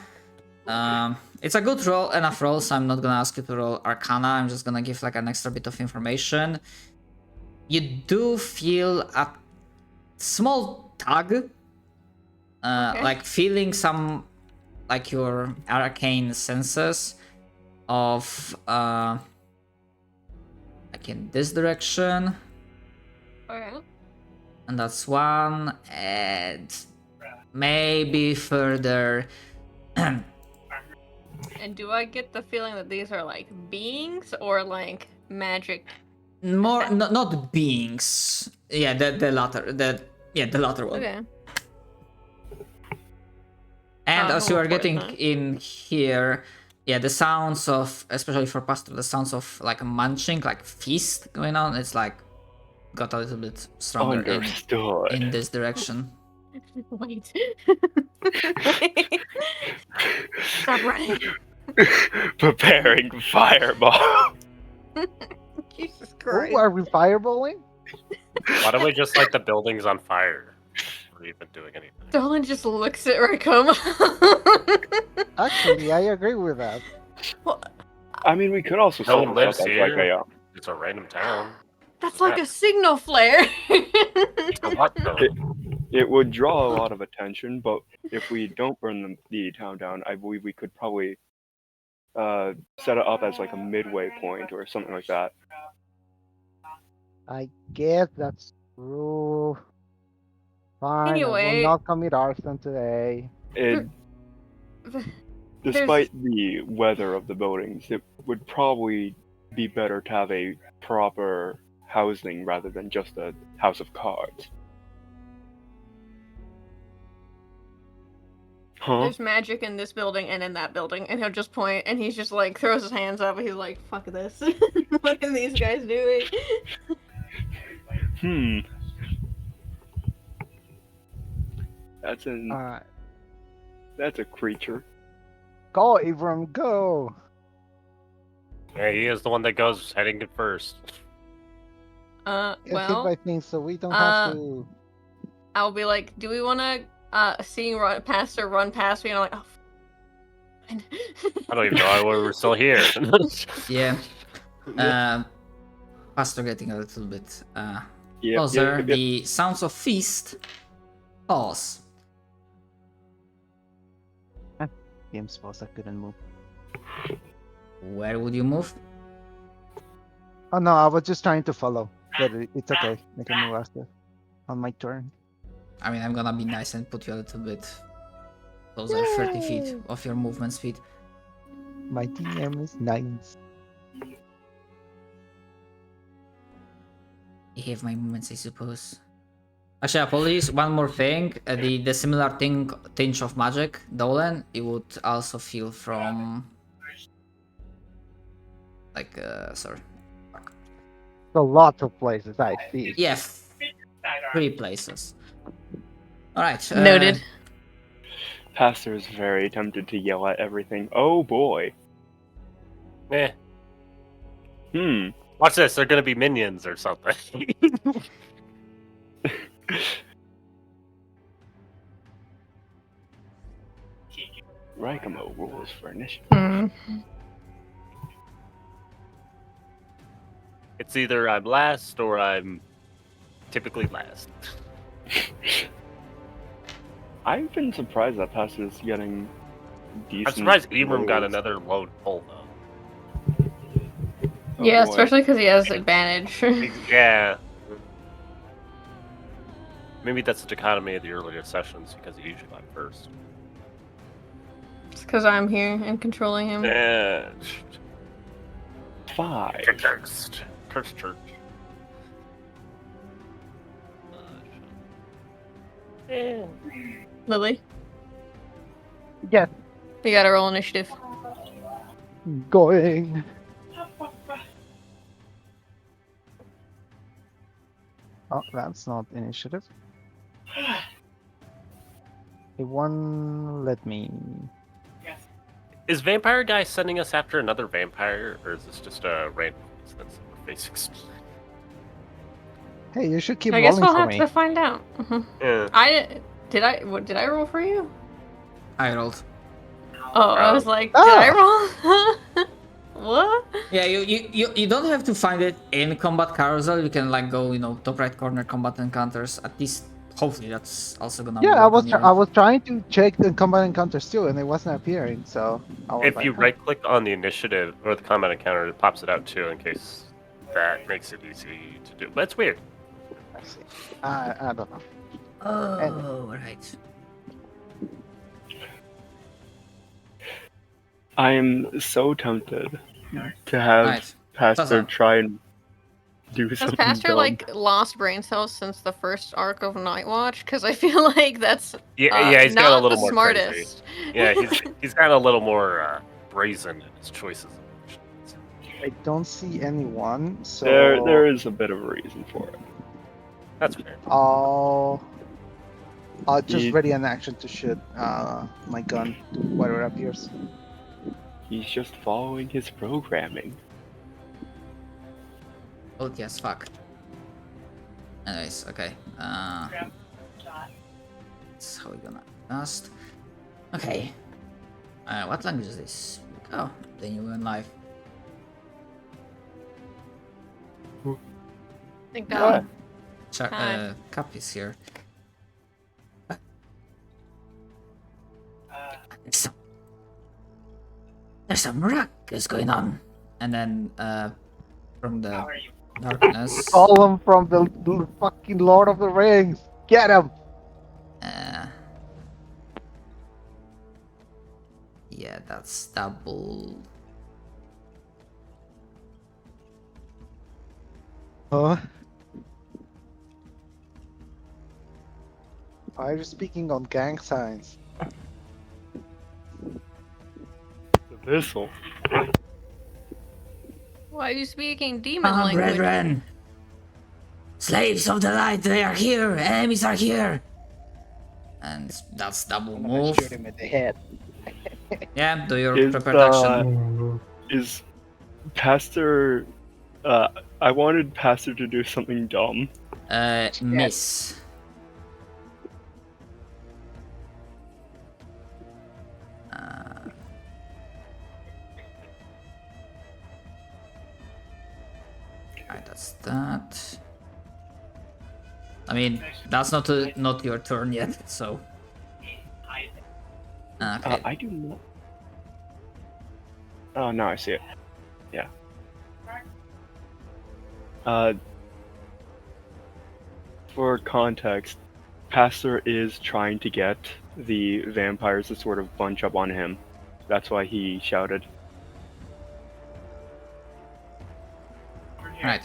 It's a good roll, enough roll, so I'm not gonna ask you to roll Arcana. I'm just gonna give like an extra bit of information. You do feel a small tug, Okay. like feeling some, like your arcane senses of like in this direction, Okay. and that's one, and maybe further. And do I get the feeling that these are like beings or like magic? More, not beings. Yeah, the latter. The latter one. Okay. And as you are roll for it, getting huh? in here, yeah, the sounds of, especially for Pastor, the sounds of like munching, like feast going on, it's like got a little bit stronger Understood. in this direction. Wait. Stop running. Preparing fireball. Jesus Christ. Oh, are we fireballing? Why don't we just light the buildings on fire? Or even doing anything? Dolan just looks at Raikoma. Actually, I agree with that. I mean, we could also No set one this lives up as here. like a It's a random town. That's like a signal flare. So what though? It would draw a lot of attention, but if we don't burn the town down, I believe we could probably set it up as like a midway point or something like that. I guess that's true. Fine, I Anyway. will not commit arson today. It, despite the weather of the buildings, it would probably be better to have a proper housing rather than just a house of cards. Huh? There's magic in this building and in that building, and he'll just point, and he's just like throws his hands up, and he's like, "Fuck this! What are these guys doing?" That's an Alright. that's a creature. Go, Abram, go! Yeah, he is the one that goes heading it first. Get hit Well, by things so we don't have to. I'll be like, "Do we want to seeing Pastor run past me?" And I'm like, "Oh." Fine." I don't even know why we were still here. Yeah. Pastor getting a little bit Yep, closer. yep. The sounds of feast pause. game supposed I couldn't move. Where would you move? Oh no, I was just trying to follow. But it's okay. I can move after on my turn. I mean, I'm gonna be nice and put you a little bit closer, 30 feet of your movement speed. My DM is nice. I have my movements, I suppose. Actually, apologies. One more thing. The similar tinge of magic, Dolan, it would also feel from like sorry. A lot of places I see. Yeah, 3 places. All right. Noted. Pastor is very tempted to yell at everything. Oh boy. Eh. Hmm. Watch this. They're gonna be minions or something. Raikamo rules for initiative. Hmm. It's either I'm last or I'm typically last. I've been surprised that Pastor's getting decent. I'm surprised Ibram got rolls. another low pull though. Oh, Yeah, boy. especially because he has advantage. Yeah. Maybe that's the dichotomy of the earlier sessions because he usually got first. It's because I'm here and controlling him. Yeah. 5. Cursed. Cursed church. Lily, Yes, you gotta roll initiative. going. Oh, that's not initiative. Let me. Is Vampire Guy sending us after another vampire, or is this just a random instance we're facing? Hey, you should keep I guess rolling we'll for have me. to find out. Mhm. Yeah. Did I roll for you? I rolled. Oh, I was like, Oh. did I roll? What? Yeah, you don't have to find it in combat carousel. You can like go, top right corner combat encounters. At least, hopefully, that's also gonna. Yeah, work on your- I was trying to check the combat encounters too, and it wasn't appearing. So I was If like, you "Huh." right click on the initiative or the combat encounter, it pops it out too in case that makes it easy to do. But it's weird. I see. I don't know. Oh, right. I am so tempted to have Right. Pastor Doesn't- try and do Has something Pastor dumb. like lost brain cells since the first arc of Night Watch? Because I feel like that's Yeah, he's not got a little the more smartest. crazy. Yeah, he's got a little more brazen in his choices. I don't see anyone, so There is a bit of a reason for it. That's fair. I'll just He- ready an action to shoot my gun to whatever appears. He's just following his programming. Oh yes, fuck. Anyways, okay. That's how we're gonna adjust. Okay. What language is this? Oh, the new one live. Thank Yeah. God. Cha- Cap is here. There's some ruckus going on. And then from the darkness, Call him from the fucking Lord of the Rings. Get him. yeah, that's double. Huh? Why are you speaking on gang signs? This'll. Why are you speaking demon Ah, language? brethren! Slaves of the light, they are here! Enemies are here! And that's double I'm gonna move. shoot him in the head. Yeah, do your Is, prepared action. Is Pastor... I wanted Pastor to do something dumb. Miss. Alright, that's that. I mean, that's not your turn yet, so. Okay. I do not... Oh, now I see it. Yeah. For context, Pastor is trying to get the vampires to sort of bunch up on him. That's why he shouted. Right.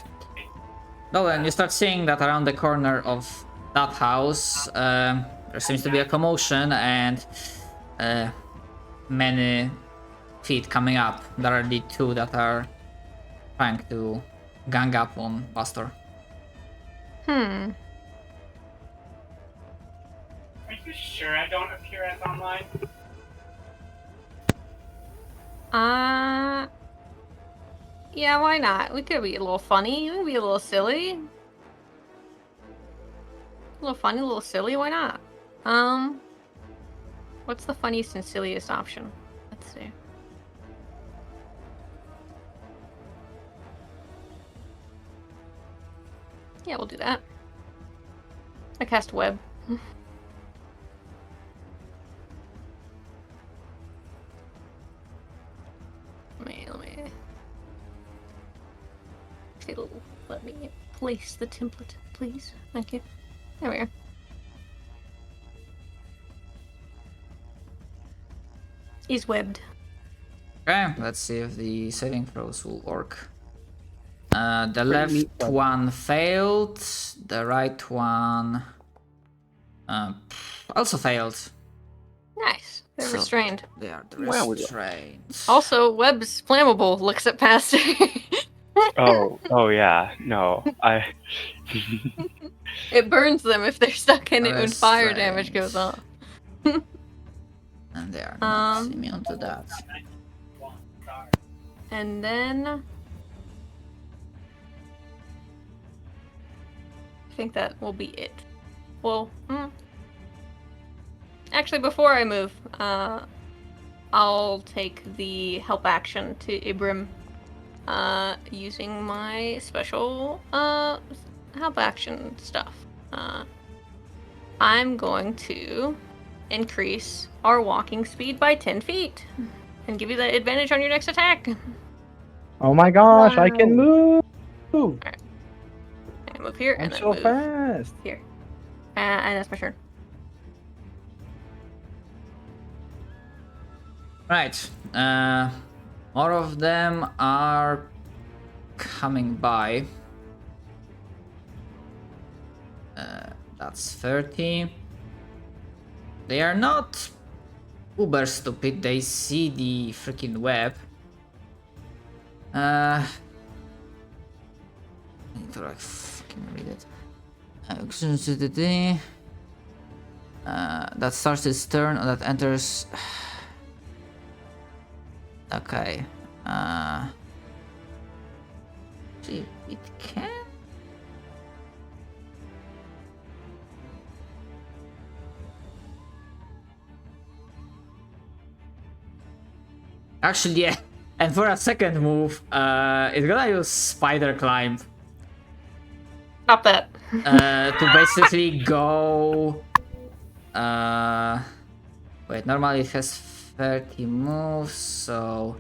Nolan, you start seeing that around the corner of that house, there seems to be a commotion and many feet coming up. There are the two that are trying to gang up on Pastor. Hmm. Are you sure I don't appear as online? Yeah, why not? We could be a little funny. We could be a little silly. A little funny, a little silly. Why not? What's the funniest and silliest option? Let's see. Yeah, we'll do that. I cast web. Let me. Let me place the template, please. Thank you. There we are. He's webbed. Okay, let's see if the saving throws will work. The left one failed. The right one also failed. Nice. They're So- restrained. They are the Well, we go. restrained. Also, web's flammable. Looks at Pastor. Oh yeah, no, It burns them if they're stuck in it when fire damage Restrained. goes off. And they are not Um, immune to that. And then I think that will be it. Well, actually, before I move, I'll take the help action to Ibrim, using my special help action stuff. I'm going to increase our walking speed by 10 feet and give you that advantage on your next attack. Oh my gosh, I can move! And move here, I'm and then so move fast! here. And that's my turn. Right. More of them are coming by. That's 30. They are not uber stupid. They see the freaking web. I need to like fucking read it. That starts its turn. That enters. Okay. See, it can. Actually, yeah. And for a second move, it's gonna use spider climb Stop that. to basically go. Wait, normally it has 30 moves, so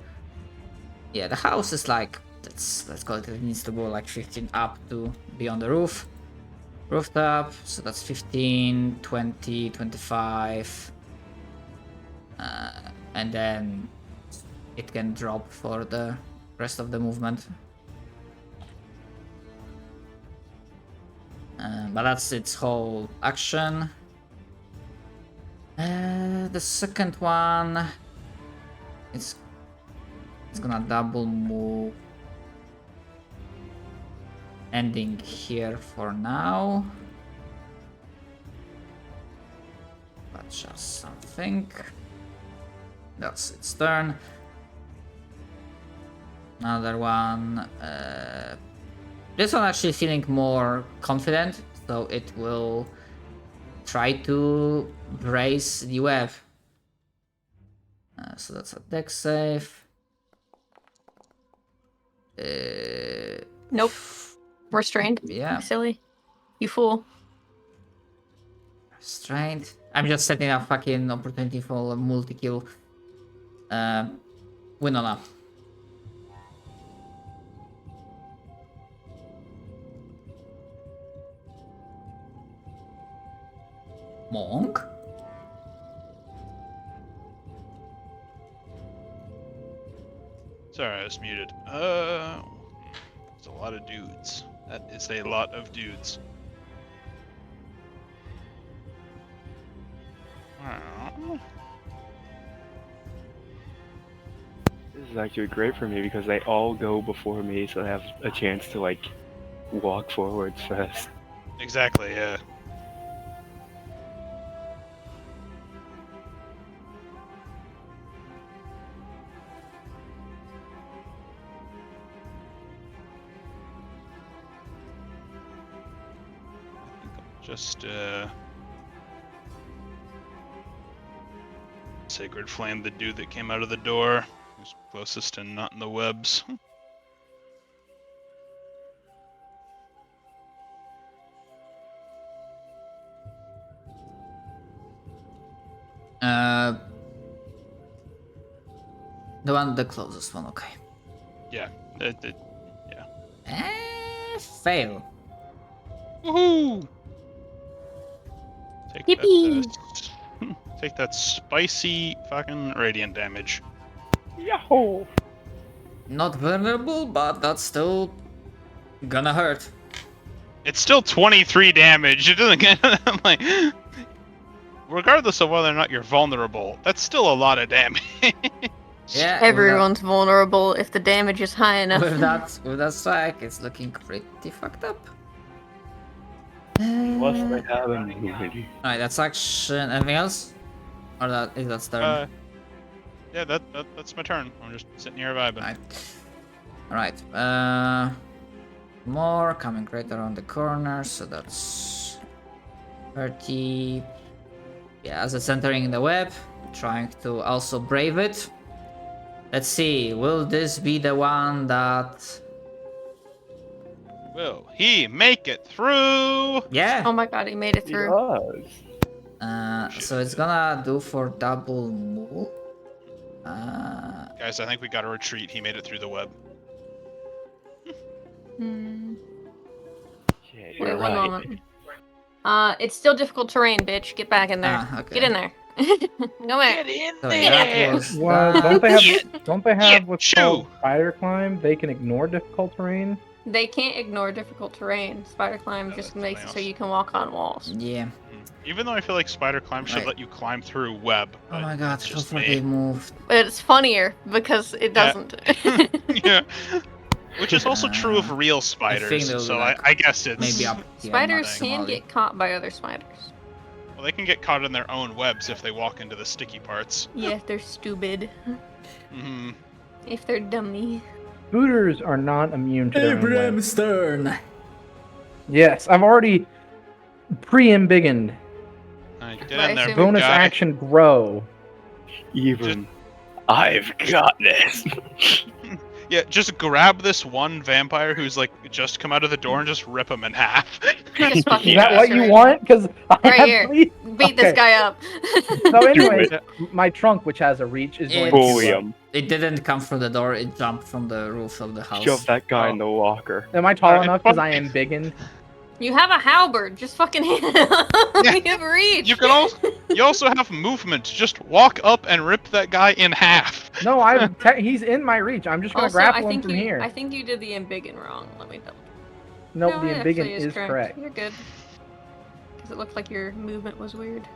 yeah, the house is like, let's call it, it needs to go like 15 up to be on the rooftop, so that's 15, 20, 25, and then it can drop for the rest of the movement. But that's its whole action. The second one, it's gonna double move, ending here for now. But just something. That's its turn. Another one. This one actually feeling more confident, so it will try to brace the web. So that's a dex save. Nope. Restrained. Yeah. You silly. You fool. Restrained. I'm just setting up fucking opportunity for a multi-kill. Winona. Monk? Sorry, I was muted. It's a lot of dudes. That is a lot of dudes. This is actually great for me because they all go before me, so I have a chance to like walk forwards fast. Exactly, yeah. Just Sacred Flame, the dude that came out of the door, who's closest and not in the webs. The closest one, okay. Yeah, Fail. Woohoo! Take Yippee! that, take that spicy fucking radiant damage. Yahoo! Not vulnerable, but that's still gonna hurt. It's still 23 damage. It doesn't get like, regardless of whether or not you're vulnerable, that's still a lot of damage. Yeah, Everyone's vulnerable if the damage is high enough. with that strike, it's looking pretty fucked up. Plus, they have immunity. Alright, that's action. Anything else? Or that's turn? Yeah, that's my turn. I'm just sitting here vibing. Alright. More coming right around the corner, so that's 30. Yeah, as it's entering the web, trying to also brave it. Let's see, will this be the one that... Will he make it through? Yeah! Oh my god, he made it He through. does. So it's gonna do for double move. Guys, I think we gotta retreat. He made it through the web. Hmm. Yeah, Wait, you're one right. moment. It's still difficult terrain, bitch. Get back in there. Okay. Get in there. Go back. So that was Well, that. don't they have what's shoo. called spider climb? They can ignore difficult terrain. They can't ignore difficult terrain. Spider climb Yeah, just that's makes it something so you can walk on walls. Yeah. Even though I feel like Spider Climb should Right. let you climb through web. Oh but my god, it's so just far me. they moved. But it's funnier because it Yeah. doesn't. Yeah. Which is also true of real think spiders, they'll so like I guess it's... Maybe up here, Spiders not can Somali. get caught by other spiders. Well, they can get caught in their own webs if they walk into the sticky parts. Yeah, if they're stupid. Hmm. If they're dummy. Booters are not immune to their own web. Stern. Yes, I've already pre-embiggened. Get I in there, assume- big Bonus guy. action grow. Even I've got this. Yeah, just grab this one vampire who's like just come out of the door and just rip him in half. Just fucking Is that what you eviscerate want? Because I Right have here. three. him. Beat this Okay. guy up. So anyway, it. my trunk, which has a reach, is Yeah, going Bully to. him. It didn't come from the door, it jumped from the roof of the house. Shove that guy Oh. in the locker. Am I tall Alright, enough because fuck. I am biggin? You have a halberd. Just fucking hit him. Yeah. You have reach. You can you also have movement. Just walk up and rip that guy in half. No, he's in my reach. I'm just gonna Also, I grapple him think from you, here. I think you did the embiggen wrong. Let me double. Nope, No, the it embiggen actually is correct. You're good. Because it looked like your movement was weird.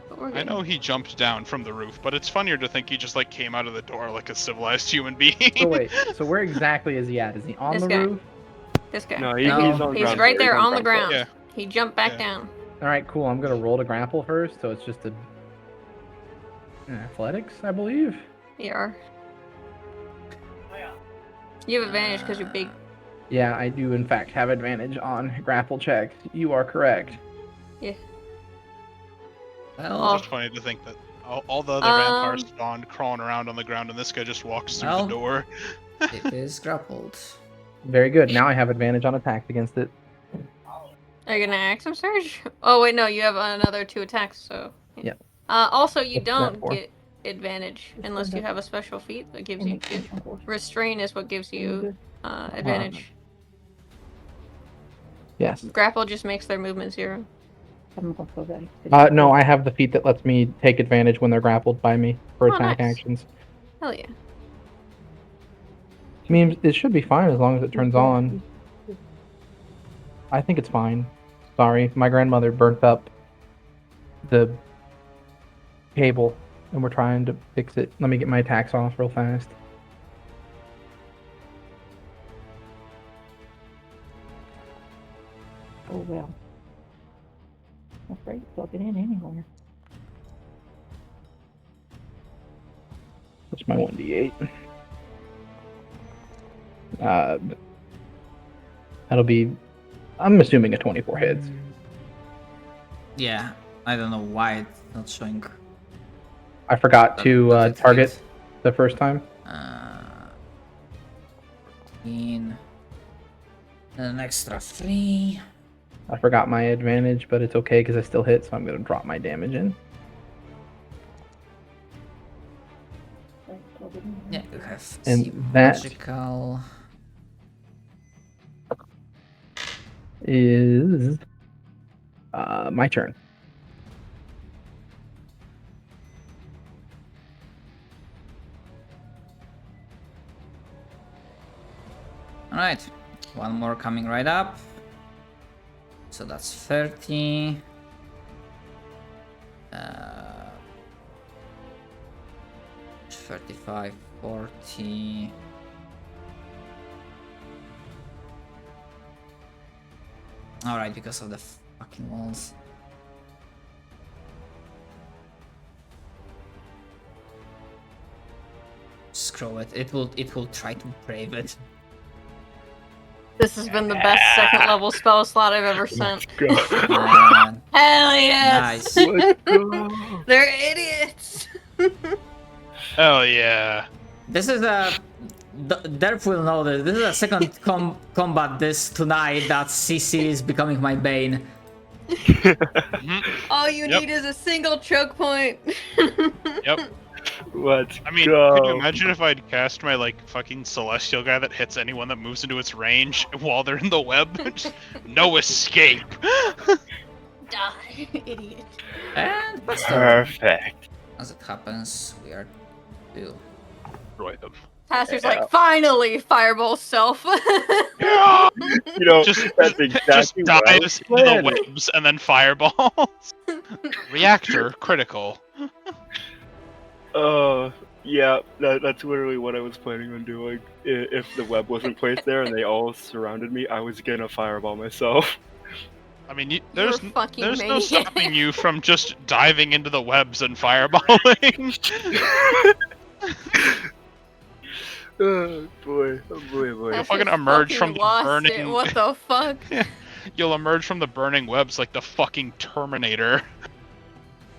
But we're good. I know he jumped down from the roof, but it's funnier to think he just like came out of the door like a civilized human being. So wait, so where exactly is he at? Is he on This the guy. roof? This guy. No, No. he's on He's ground right floor. there He's on the ground floor. ground. Yeah. He jumped back Yeah. down. All right, cool. I'm gonna roll to grapple first, so it's just athletics, I believe. You are. You have advantage because you're big. Yeah, I do in fact have advantage on grapple checks. You are correct. Well, Oh. It's just funny to think that all the other Um, vampires spawned crawling around on the ground, and this guy just walks through Well. the door. it is grappled. Very good. Now I have advantage on attacks against it. Are you gonna action surge? Oh wait, no, you have another 2 attacks. So. Yeah. Yep. Also, you What's that don't for? get advantage unless you have a special feat that gives you. Restrain is what gives you advantage. Yes. Grapple just makes their movement 0. No, I have the feat that lets me take advantage when they're grappled by me for Oh, attack nice. actions. Hell yeah. I mean, it should be fine as long as it turns on. I think it's fine. Sorry, my grandmother burnt up the cable, and we're trying to fix it. Let me get my attacks off real fast. Oh well. I'm afraid to plug it in anywhere. That's my 1d8. That'll be, I'm assuming a 24 hits. Yeah, I don't know why it's not showing. I forgot That- to that it target hits. the first time. 14. An extra 3. I forgot my advantage, but it's okay because I still hit, so I'm going to drop my damage in. Right, plug it in. Yeah, you have And see, that- magical. Is my turn. Alright, one more coming right up. So that's 30. 35, 40. Alright, because of the fucking walls. Screw it. It will try to brave it. This has been the best second level spell slot I've ever sent. Man, Hell yes! nice. Let's go. They're idiots! Oh yeah. This is a. Derp will know this. This is a second combat this tonight that CC is becoming my bane. All you Yep. need is a single choke point. Yep. Let's I mean, go. could you imagine if I'd cast my like fucking celestial guy that hits anyone that moves into its range while they're in the web? Just no escape. Die, idiot. And but still, Perfect. as it happens, we are two. Destroy them. Pastor's Yeah. like, finally, fireball self. You know, Just, that's exactly what I was dives into the planning. webs and then fireballs. Reactor critical. Yeah, that's literally what I was planning on doing. If the web wasn't placed there and they all surrounded me, I was gonna fireball myself. I mean, You're a fucking there's no maniac. stopping you from just diving into the webs and fireballing. Oh boy, oh boy, oh boy. Pastor's fucking emerge from the lost burning- it. What the fuck? You'll emerge from the burning webs like the fucking Terminator.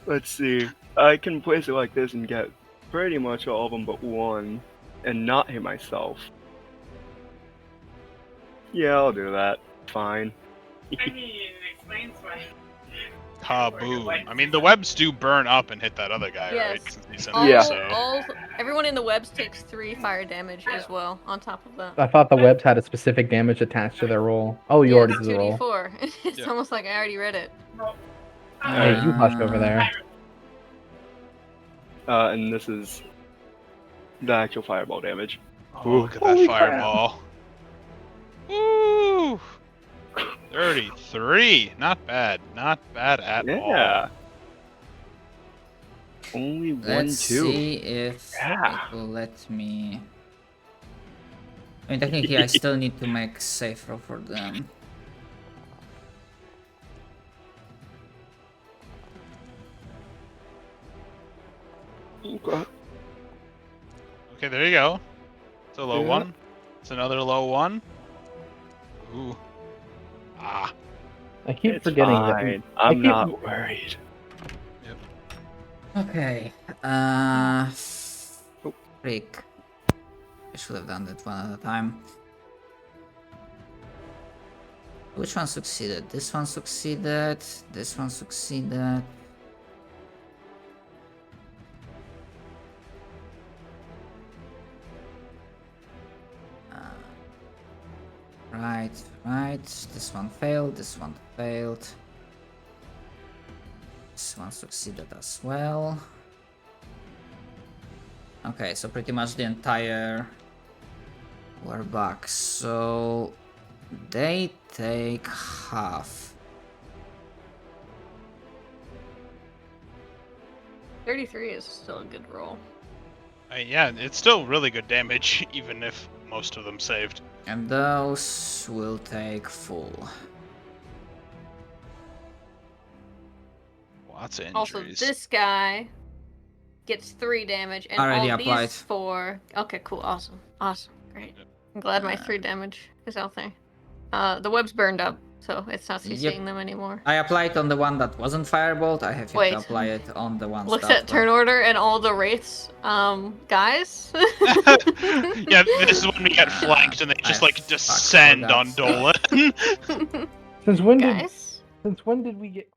Let's see. I can place it like this and get pretty much all of them but one, and not hit myself. Yeah, I'll do that. Fine. I mean, it explains why. Kaboom. I mean, the webs do burn up and hit that other guy, right? Yes. Since he's in All, there, Yeah. so. Everyone in the webs takes 3 fire damage as well, on top of that. I thought the webs had a specific damage attached to their roll. Oh, you already it's did the roll. 2d4. It's Yeah. almost like I already read it. Hey, you hush over there. And this is the actual fireball damage. Oh, look at that Holy crap. fireball. Woo! 33. Not bad. Not bad at all. Yeah. Only one, Let's two. see if Yeah. it will let me. I mean, technically, I still need to make safe roll for them. Okay. Okay, there you go. It's a low Yeah. one. It's another low one. Ooh. Ah. I keep It's forgetting fine. that. I'm keep- not worried. Okay. Freak. I should have done that one at a time. Which one succeeded? This one succeeded. This one succeeded. Right. This one failed. This one failed. one succeeded as well. Okay, so pretty much the entire were back. So they take half. 33 is still a good roll. Yeah, it's still really good damage, even if most of them saved. And those will take full. Lots of injuries. Also, this guy gets 3 damage, and Already all applied. these 4. Okay, cool, awesome, great. I'm glad my 3 damage is out there. The web's burned up, so it's not CCing them anymore. I applied on the one that wasn't firebolt. I have yet Wait. to apply it on the ones Looks that at turn order and all the wraiths. Guys? Yeah, this is when we get flanked and they just like descend on Dolan. Since when did Guys? since when did we get